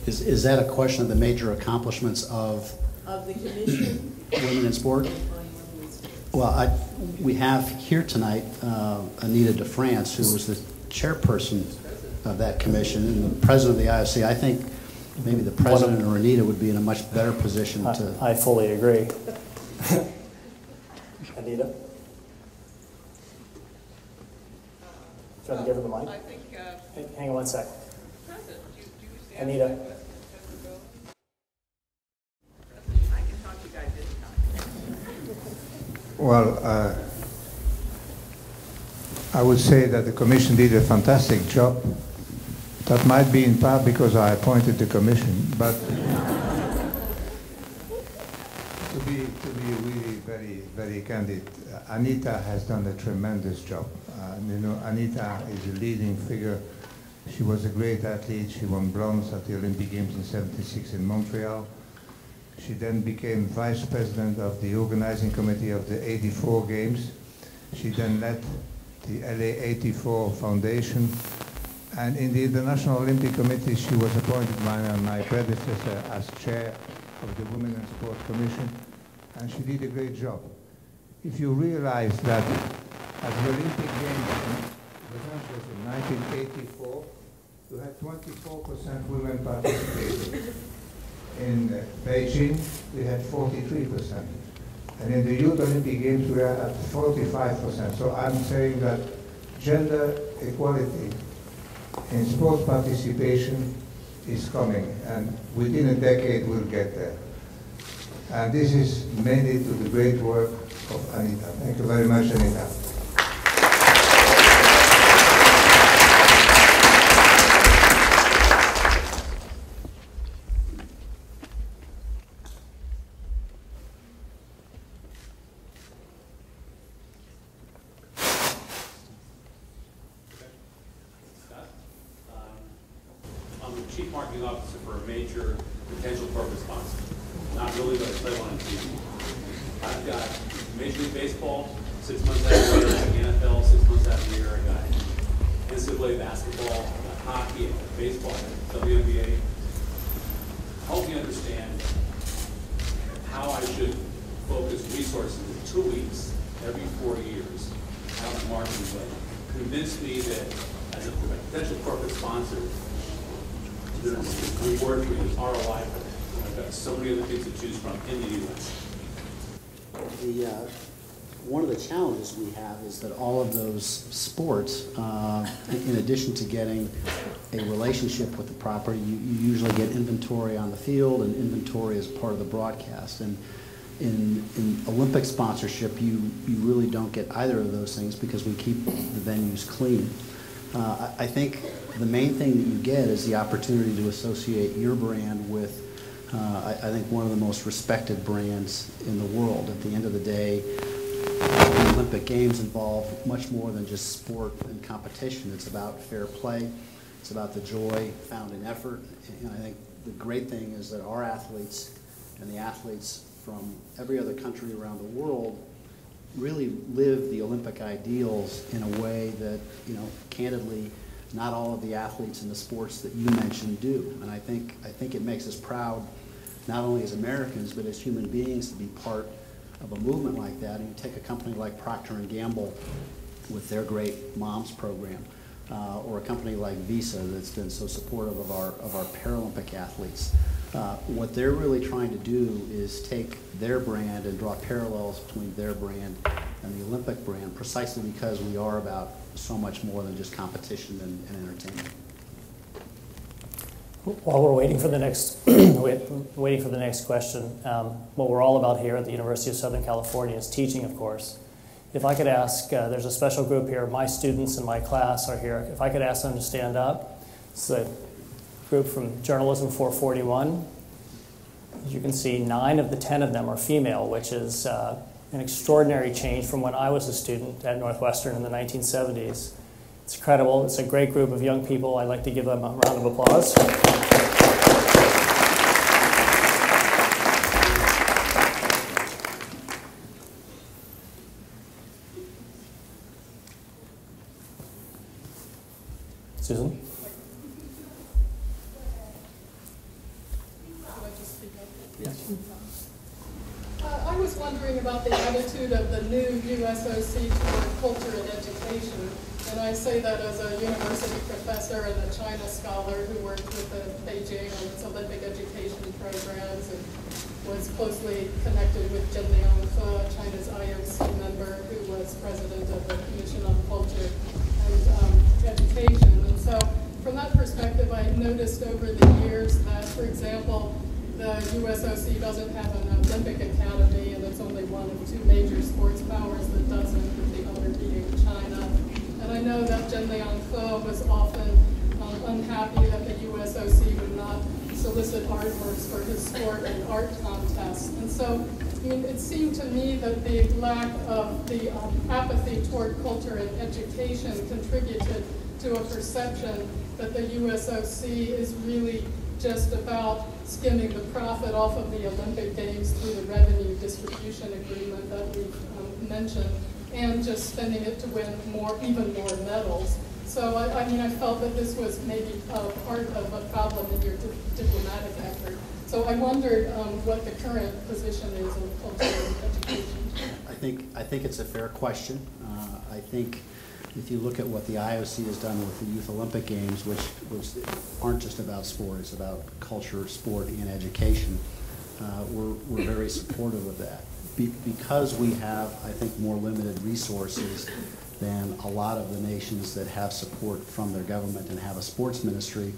Is that a question of the major accomplishments of the Commission Women in Sport? on Women in Sport? Well, we have here tonight Anita DeFrantz, who was the chairperson of that commission and the president of the IOC. I think maybe the president or Anita would be in a much better position to... I fully agree. Anita? Trying to give her the mic? I think... Hang on one sec. President, do you stand? Anita. I can talk to you guys anytime. Well, I would say that the Commission did a fantastic job. That might be in part because I appointed the Commission, but to be really very, very candid, Anita has done a tremendous job. Anita is a leading figure. She was a great athlete. She won bronze at the Olympic Games in '76 in Montreal. She then became vice president of the organizing committee of the '84 Games. She then led the LA '84 Foundation. And in the International Olympic Committee, she was appointed by my predecessor as chair of the Women in Sport Commission, and she did a great job. If you realize that at the Olympic Games in Los Angeles in 1984, you had 24% women participating. In Beijing, we had 43%. And in the Youth Olympic Games, we are at 45%. So I'm saying that gender equality in sports participation is coming, and within a decade we'll get there. And this is mainly to the great work of Anita. Thank you very much, Anita. Chief Marketing Officer for a major potential corporate sponsor. Not really, but I play one on TV. I've got Major League Baseball, 6 months out of the year. I got the NFL, 6 months out of the year. I got NCAA basketball, I got hockey, I got baseball, I got WNBA. Help me understand how I should focus resources in 2 weeks every 4 years out of marketing plan. Convince me that as a potential corporate sponsor, there's reward for you, ROI for that. I've got so many other things to choose from in the U.S. one of the challenges we have is that all of those sports, in addition to getting a relationship with the property, you usually get inventory on the field and inventory as part of the broadcast. And in Olympic sponsorship, you really don't get either of those things because we keep the venues clean. I think the main thing that you get is the opportunity to associate your brand with, I think, one of the most respected brands in the world. At the end of the day, the Olympic Games involve much more than just sport and competition. It's about fair play. It's about the joy found in effort. And I think the great thing is that our athletes and the athletes from every other country around the world really live the Olympic ideals in a way that, candidly, not all of the athletes in the sports that you mentioned do. And I think it makes us proud, not only as Americans, but as human beings, to be part of a movement like that. And you take a company like Procter & Gamble with their great Moms program, or a company like Visa that's been so supportive of our Paralympic athletes. What they're really trying to do is take their brand and draw parallels between their brand and the Olympic brand, precisely because we are about so much more than just competition and entertainment. While we're waiting for the next question, what we're all about here at the University of Southern California is teaching, of course. If I could ask, there's a special group here, my students in my class are here. If I could ask them to stand up. It's a group from Journalism 441. As you can see, 9 of the 10 of them are female, which is an extraordinary change from when I was a student at Northwestern in the 1970s. It's incredible. It's a great group of young people. I'd like to give them a round of applause. Susan? I was wondering about the attitude of the new USOC toward culture and education. And I say that as a university professor and a China scholar who worked with Beijing on its Olympic education programs and was closely connected with Zhenliang He, China's IOC member, who was president of the Commission on Culture and Education. And so from that perspective, I noticed over the years that, for example, the USOC doesn't have an Olympic Academy, and it's only one of 2 major sports powers that doesn't, with the other being China. And I know that Zhenliang He was often unhappy that the USOC would not solicit artworks for his sport and art contests. And so, it seemed to me that the lack of the apathy toward culture and education contributed to a perception that the USOC is really just about skimming the profit off of the Olympic Games through the revenue distribution agreement that we've mentioned, and just spending it to win even more medals. So I felt that this was maybe part of a problem in your diplomatic effort. So I wondered what the current position is of culture and education. I think it's a fair question. I think if you look at what the IOC has done with the Youth Olympic Games, which aren't just about sport, it's about culture, sport, and education, we're very supportive of that. Because we have, I think, more limited resources than a lot of the nations that have support from their government and have a sports ministry,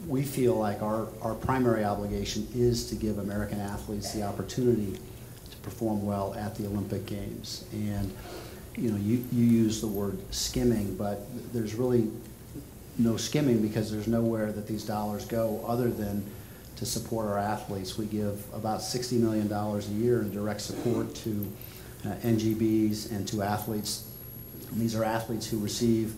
we feel like our primary obligation is to give American athletes the opportunity to perform well at the Olympic Games. And you use the word skimming, but there's really no skimming because there's nowhere that these dollars go other than to support our athletes. We give about $60 million a year in direct support to NGBs and to athletes. And these are athletes who receive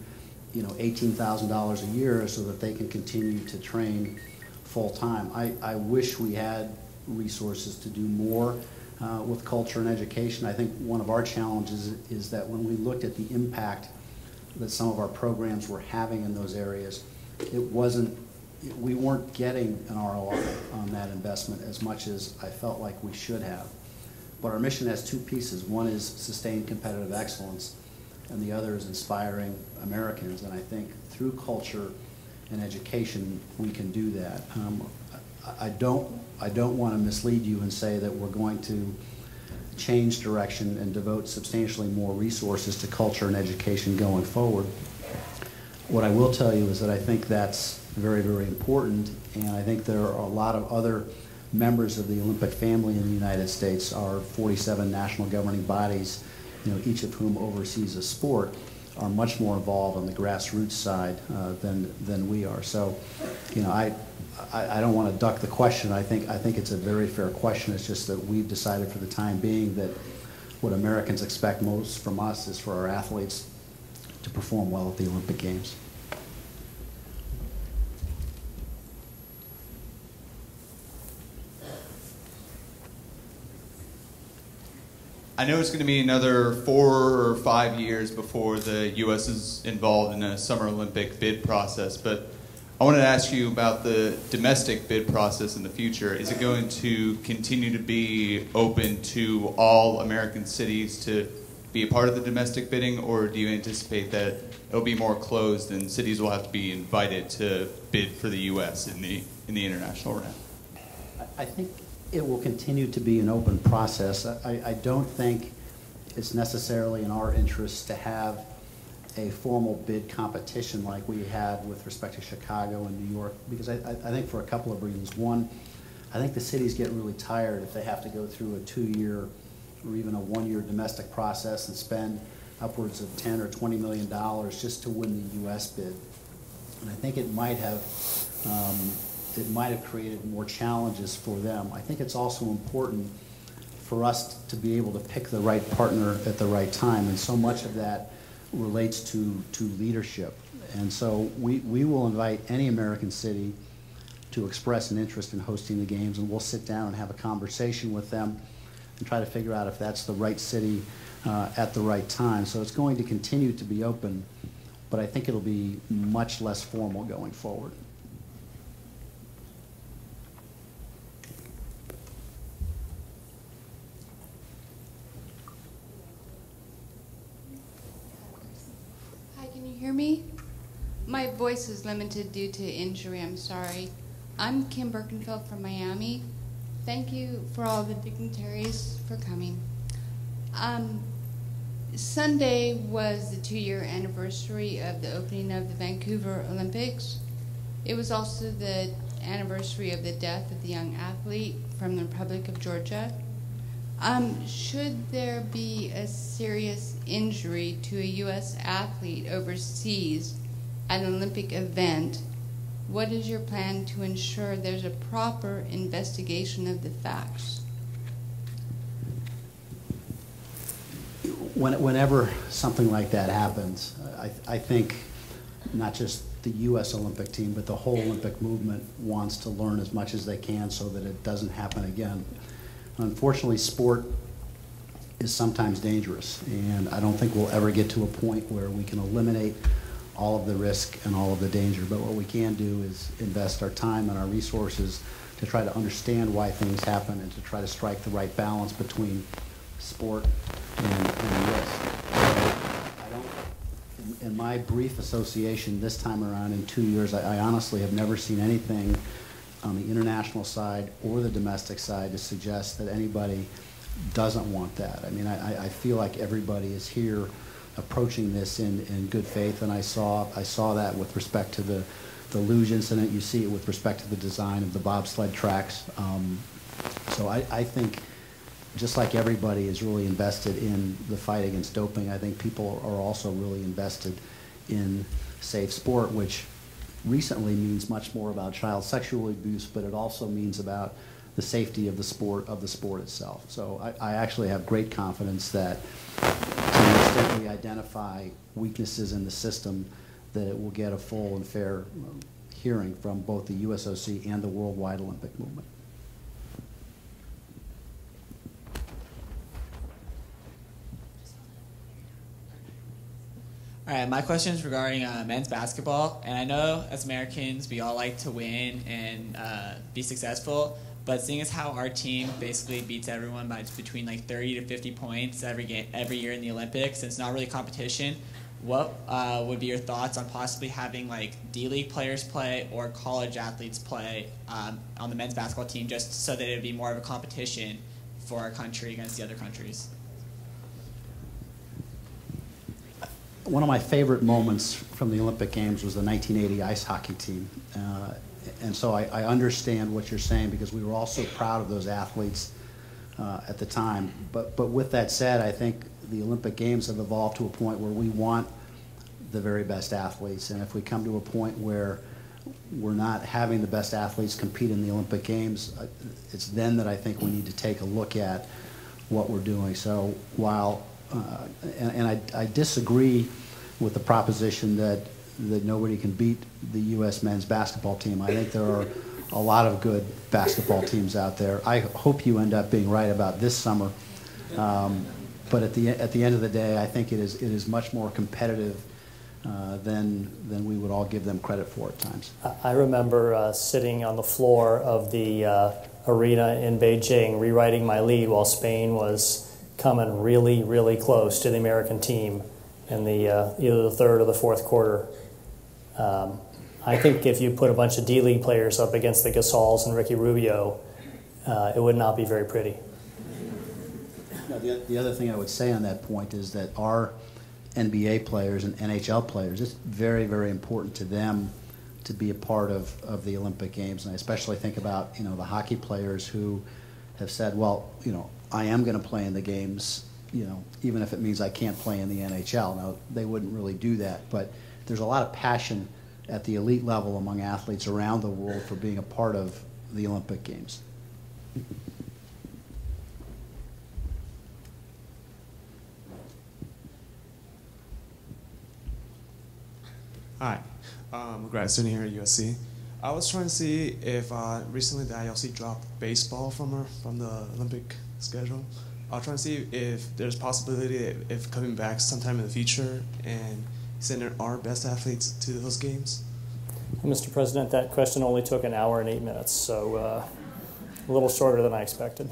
$18,000 a year so that they can continue to train full time. I wish we had resources to do more with culture and education. I think one of our challenges is that when we looked at the impact that some of our programs were having in those areas, we weren't getting an ROI on that investment as much as I felt like we should have. But our mission has 2 pieces. One is sustained competitive excellence, and the other is inspiring Americans. And I think through culture and education, we can do that. I don't want to mislead you and say that we're going to change direction and devote substantially more resources to culture and education going forward. What I will tell you is that I think that's very, very important, and I think there are a lot of other members of the Olympic family in the United States, our 47 national governing bodies, each of whom oversees a sport, are much more involved on the grassroots side than we are. So, I don't want to duck the question. I think it's a very fair question. It's just that we've decided for the time being that what Americans expect most from us is for our athletes to perform well at the Olympic Games. I know it's going to be another 4 or 5 years before the U.S. is involved in a Summer Olympic bid process, but I wanted to ask you about the domestic bid process in the future. Is it going to continue to be open to all American cities to be a part of the domestic bidding, or do you anticipate that it'll be more closed and cities will have to be invited to bid for the U.S. in the international round? I think it will continue to be an open process. I don't think it's necessarily in our interest to have a formal bid competition like we had with respect to Chicago and New York, because I think for a couple of reasons. One, I think the cities get really tired if they have to go through a 2-year or even a 1-year domestic process and spend upwards of $10 or $20 million just to win the U.S. bid. And I think it might have created more challenges for them. I think it's also important for us to be able to pick the right partner at the right time, and so much of that relates to leadership. And so we will invite any American city to express an interest in hosting the games, and we'll sit down and have a conversation with them and try to figure out if that's the right city at the right time. So it's going to continue to be open, but I think it'll be much less formal going forward. Hear me? My voice is limited due to injury, I'm sorry. I'm Kim Birkenfeld from Miami. Thank you for all the dignitaries for coming. Sunday was the 2-year anniversary of the opening of the Vancouver Olympics. It was also the anniversary of the death of the young athlete from the Republic of Georgia. Should there be a serious injury to a U.S. athlete overseas at an Olympic event, what is your plan to ensure there's a proper investigation of the facts? Whenever something like that happens, I think not just the U.S. Olympic team, but the whole Olympic movement wants to learn as much as they can so that it doesn't happen again. Unfortunately, sport is sometimes dangerous, and I don't think we'll ever get to a point where we can eliminate all of the risk and all of the danger. But what we can do is invest our time and our resources to try to understand why things happen and to try to strike the right balance between sport and risk. In my brief association this time around in 2 years, I honestly have never seen anything on the international side or the domestic side to suggest that anybody doesn't want that. I mean, I feel like everybody is here approaching this in good faith, and I saw that with respect to the luge incident. You see it with respect to the design of the bobsled tracks. So I think just like everybody is really invested in the fight against doping, I think people are also really invested in safe sport, which recently means much more about child sexual abuse, but it also means about the safety of the sport itself. So I actually have great confidence that to the extent we identify weaknesses in the system, that it will get a full and fair hearing from both the USOC and the worldwide Olympic movement. All right, my question is regarding men's basketball, and I know as Americans we all like to win and be successful, but seeing as how our team basically beats everyone by between like 30 to 50 points every year in the Olympics, and it's not really competition, what would be your thoughts on possibly having like D-League players play or college athletes play on the men's basketball team, just so that it would be more of a competition for our country against the other countries? One of my favorite moments from the Olympic Games was the 1980 ice hockey team. And so I understand what you're saying, because we were all so proud of those athletes at the time. But with that said, I think the Olympic Games have evolved to a point where we want the very best athletes. And if we come to a point where we're not having the best athletes compete in the Olympic Games, it's then that I think we need to take a look at what we're doing. So while, I disagree with the proposition that nobody can beat the U.S. men's basketball team. I think there are a lot of good basketball teams out there. I hope you end up being right about this summer. But at the end of the day, I think it is much more competitive than we would all give them credit for at times. I remember sitting on the floor of the arena in Beijing, rewriting my lead while Spain was coming really, really close to the American team in the either the third or the fourth quarter. I think if you put a bunch of D-League players up against the Gasols and Ricky Rubio, it would not be very pretty. No, the other thing I would say on that point is that our NBA players and NHL players, it's very, very important to them to be a part of the Olympic Games. And I especially think about, the hockey players who have said, well, I am going to play in the games, even if it means I can't play in the NHL. Now, they wouldn't really do that, but there's a lot of passion at the elite level among athletes around the world for being a part of the Olympic Games. Hi, I'm a grad student here at USC. I was trying to see if recently the IOC dropped baseball from the Olympic schedule. I was trying to see if there's possibility if coming back sometime in the future and sending our best athletes to those games. Mr. President, that question only took an hour and 8 minutes, so a little shorter than I expected.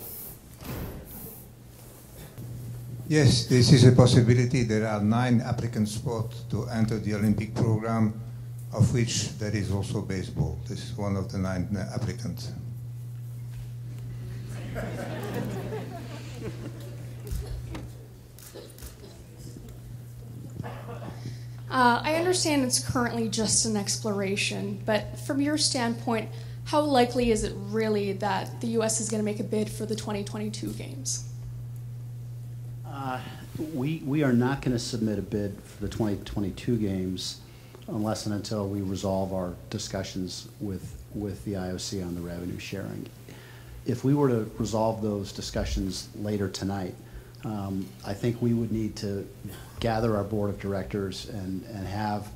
Yes, this is a possibility. There are 9 applicant spots to enter the Olympic program, of which there is also baseball. This is one of the 9 applicants. I understand it's currently just an exploration, but from your standpoint, how likely is it really that the U.S. is going to make a bid for the 2022 games? We are not going to submit a bid for the 2022 games unless and until we resolve our discussions with the IOC on the revenue sharing. If we were to resolve those discussions later tonight, I think we would need to gather our board of directors and have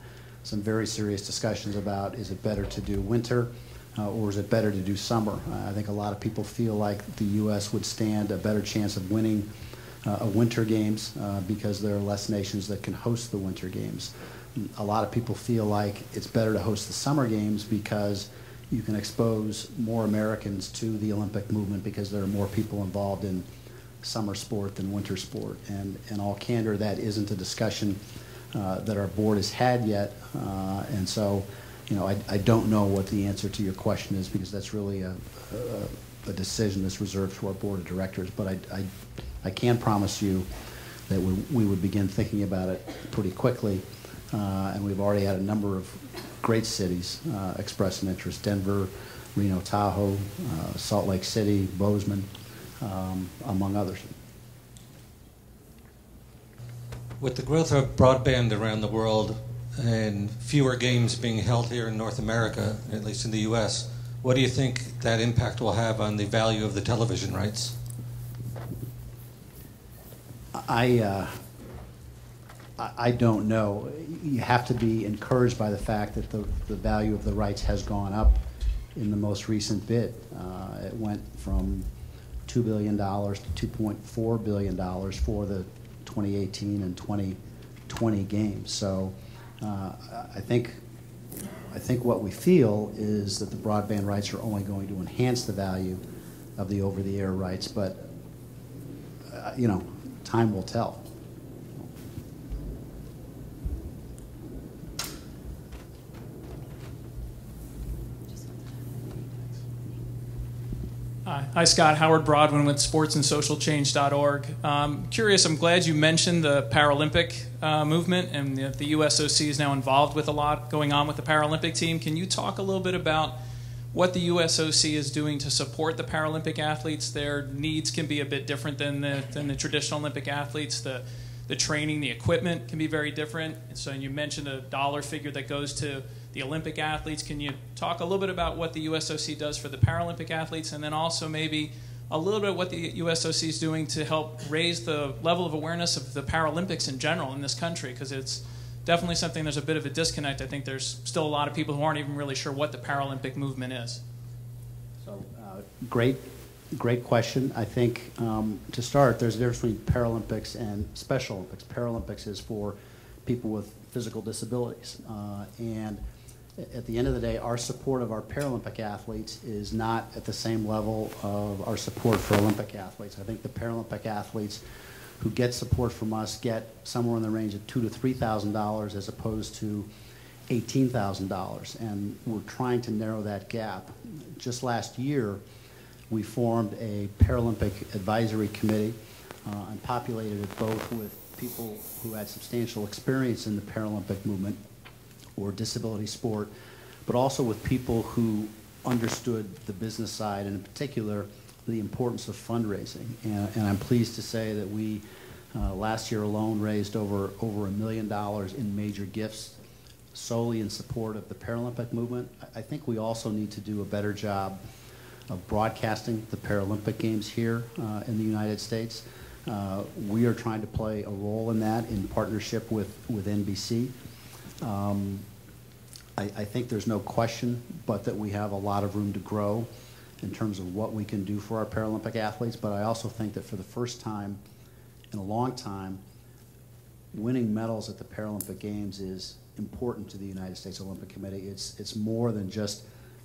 some very serious discussions about, is it better to do winter or is it better to do summer? I think a lot of people feel like the U.S. would stand a better chance of winning winter games because there are less nations that can host the winter games. A lot of people feel like it's better to host the summer games because you can expose more Americans to the Olympic movement because there are more people involved in summer sport than winter sport. And in all candor, that isn't a discussion that our board has had yet. And so, I don't know what the answer to your question is because that's really a decision that's reserved to our board of directors. But I can promise you that we would begin thinking about it pretty quickly. And we've already had a number of great cities express an interest: Denver, Reno, Tahoe, Salt Lake City, Bozeman, among others. With the growth of broadband around the world and fewer games being held here in North America, at least in the U.S., what do you think that impact will have on the value of the television rights? I don't know. You have to be encouraged by the fact that the value of the rights has gone up in the most recent bid. It went from $2 billion to $2.4 billion for the 2018 and 2020 games. So I think what we feel is that the broadband rights are only going to enhance the value of the over-the-air rights, but time will tell. Hi, Scott. Howard Broadwin with sportsandsocialchange.org. Curious, I'm glad you mentioned the Paralympic movement and that the USOC is now involved with a lot going on with the Paralympic team. Can you talk a little bit about what the USOC is doing to support the Paralympic athletes? Their needs can be a bit different than the traditional Olympic athletes. The training, the equipment can be very different. And so you mentioned a dollar figure that goes to the Olympic athletes. Can you talk a little bit about what the USOC does for the Paralympic athletes, and then also maybe a little bit of what the USOC is doing to help raise the level of awareness of the Paralympics in general in this country? Because it's definitely something, there's a bit of a disconnect. I think there's still a lot of people who aren't even really sure what the Paralympic movement is. So, great question. I think to start, there's a difference between Paralympics and Special Olympics. Paralympics is for people with physical disabilities. And at the end of the day, our support of our Paralympic athletes is not at the same level of our support for Olympic athletes. I think the Paralympic athletes who get support from us get somewhere in the range of $2,000 to $3,000 as opposed to $18,000. And we're trying to narrow that gap. Just last year, we formed a Paralympic advisory committee and populated it both with people who had substantial experience in the Paralympic movement or disability sport, but also with people who understood the business side, and in particular, the importance of fundraising. And I'm pleased to say that we, last year alone, raised over $1 million in major gifts solely in support of the Paralympic movement. I think we also need to do a better job of broadcasting the Paralympic Games here in the United States. We are trying to play a role in that in partnership with NBC. I think there's no question but that we have a lot of room to grow in terms of what we can do for our Paralympic athletes, but I also think that for the first time in a long time, winning medals at the Paralympic Games is important to the United States Olympic Committee. It's more than just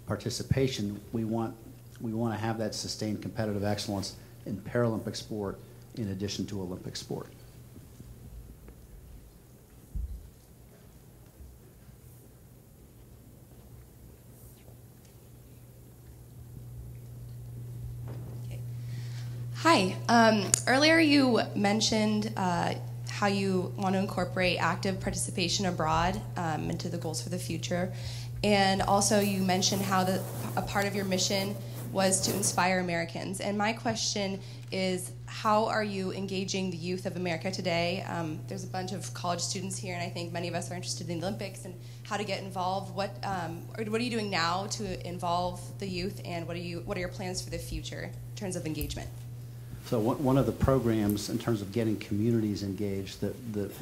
participation. We want to have that sustained competitive excellence in Paralympic sport in addition to Olympic sport. Hi. Earlier you mentioned how you want to incorporate active participation abroad into the goals for the future. And also you mentioned how a part of your mission was to inspire Americans. And my question is, how are you engaging the youth of America today? There's a bunch of college students here, and I think many of us are interested in the Olympics and how to get involved. What are you doing now to involve the youth, and what are your plans for the future in terms of engagement? So one of the programs in terms of getting communities engaged that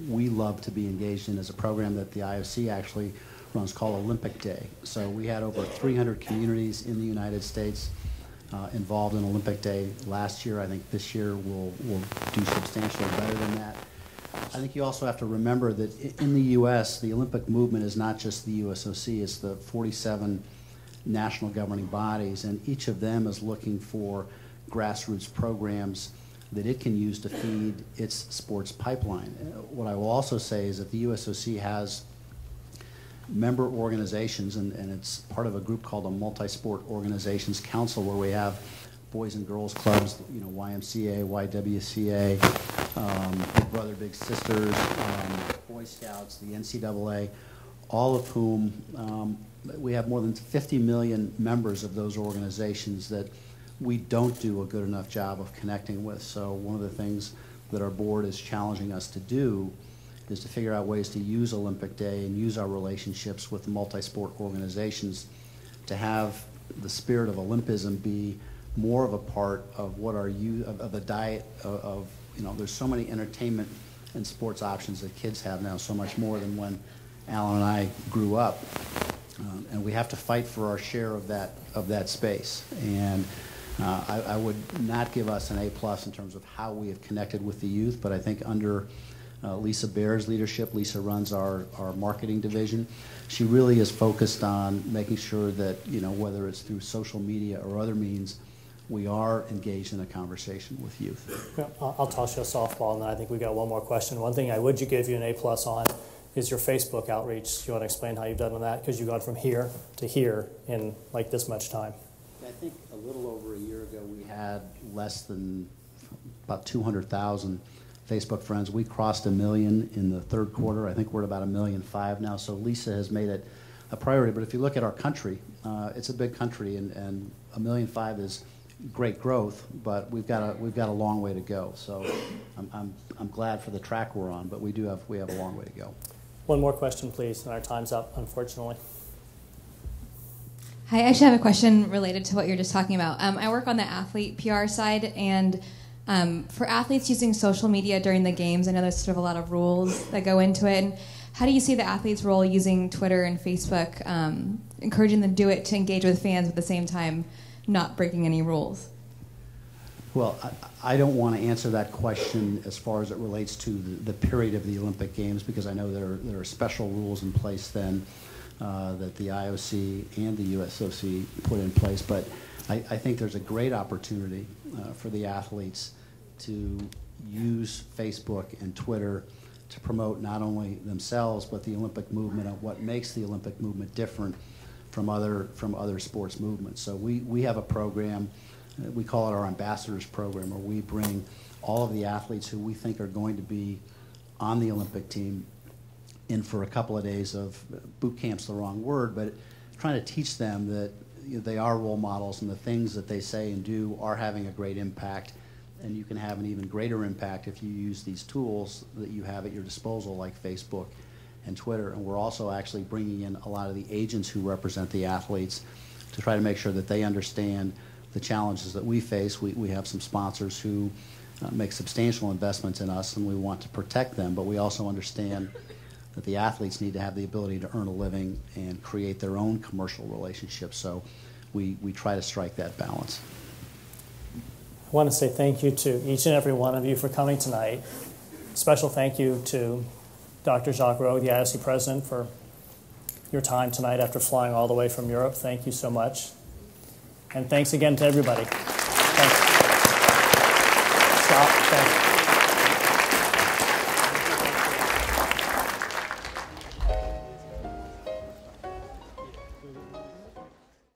we love to be engaged in is a program that the IOC actually runs called Olympic Day. So we had over 300 communities in the United States involved in Olympic Day last year. I think this year we'll do substantially better than that. I think you also have to remember that in the U.S., the Olympic movement is not just the USOC, it's the 47 national governing bodies, and each of them is looking for grassroots programs that it can use to feed its sports pipeline. What I will also say is that the USOC has member organizations, and it's part of a group called the Multi-Sport Organizations Council, where we have boys and girls clubs, YMCA, YWCA, Big Brother, Big Sisters, Boy Scouts, the NCAA, all of whom, we have more than 50 million members of those organizations that we don't do a good enough job of connecting with. So one of the things that our board is challenging us to do is to figure out ways to use Olympic Day and use our relationships with the multi-sport organizations to have the spirit of Olympism be more of a part of what our youth, of the diet of there's so many entertainment and sports options that kids have now, so much more than when Alan and I grew up. And we have to fight for our share of that space. And I would not give us an A+ in terms of how we have connected with the youth, but I think under Lisa Baer's leadership, Lisa runs our marketing division. She really is focused on making sure that, whether it's through social media or other means, we are engaged in a conversation with youth. Yeah, I'll toss you a softball, and then I think we've got one more question. One thing I would give you an A+ on is your Facebook outreach. Do you want to explain how you've done on that? Because you've gone from here to here in like this much time. think a little over a year ago we had less than about 200,000 Facebook friends. We crossed 1 million in the third quarter. I think we're at about 1.5 million now. So Lisa has made it a priority. But if you look at our country, it's a big country, and 1.5 million is great growth, but we've got a long way to go. So I'm glad for the track we're on, but we have a long way to go. One more question, please, and our time's up, unfortunately. Hi, I actually have a question related to what you're just talking about. I work on the athlete PR side, and for athletes using social media during the games, I know there's sort of a lot of rules that go into it. And how do you see the athletes' role using Twitter and Facebook, encouraging them to do it to engage with fans at the same time, not breaking any rules? Well, I don't want to answer that question as far as it relates to the period of the Olympic Games, because I know there are special rules in place then that the IOC and the USOC put in place. But I think there's a great opportunity for the athletes to use Facebook and Twitter to promote not only themselves but the Olympic movement and what makes the Olympic movement different from other sports movements. So we have a program, we call it our Ambassadors Program, where we bring all of the athletes who we think are going to be on the Olympic team in for a couple of days of boot camp's the wrong word, but trying to teach them that they are role models and the things that they say and do are having a great impact, and you can have an even greater impact if you use these tools that you have at your disposal like Facebook and Twitter. And we're also actually bringing in a lot of the agents who represent the athletes to try to make sure that they understand the challenges that we face. We have some sponsors who make substantial investments in us, and we want to protect them, but we also understand that the athletes need to have the ability to earn a living and create their own commercial relationships. So we try to strike that balance. I want to say thank you to each and every one of you for coming tonight. Special thank you to Dr. Jacques Rogge, the IOC president, for your time tonight after flying all the way from Europe. Thank you so much. And thanks again to everybody. Thanks. Stop. Thanks.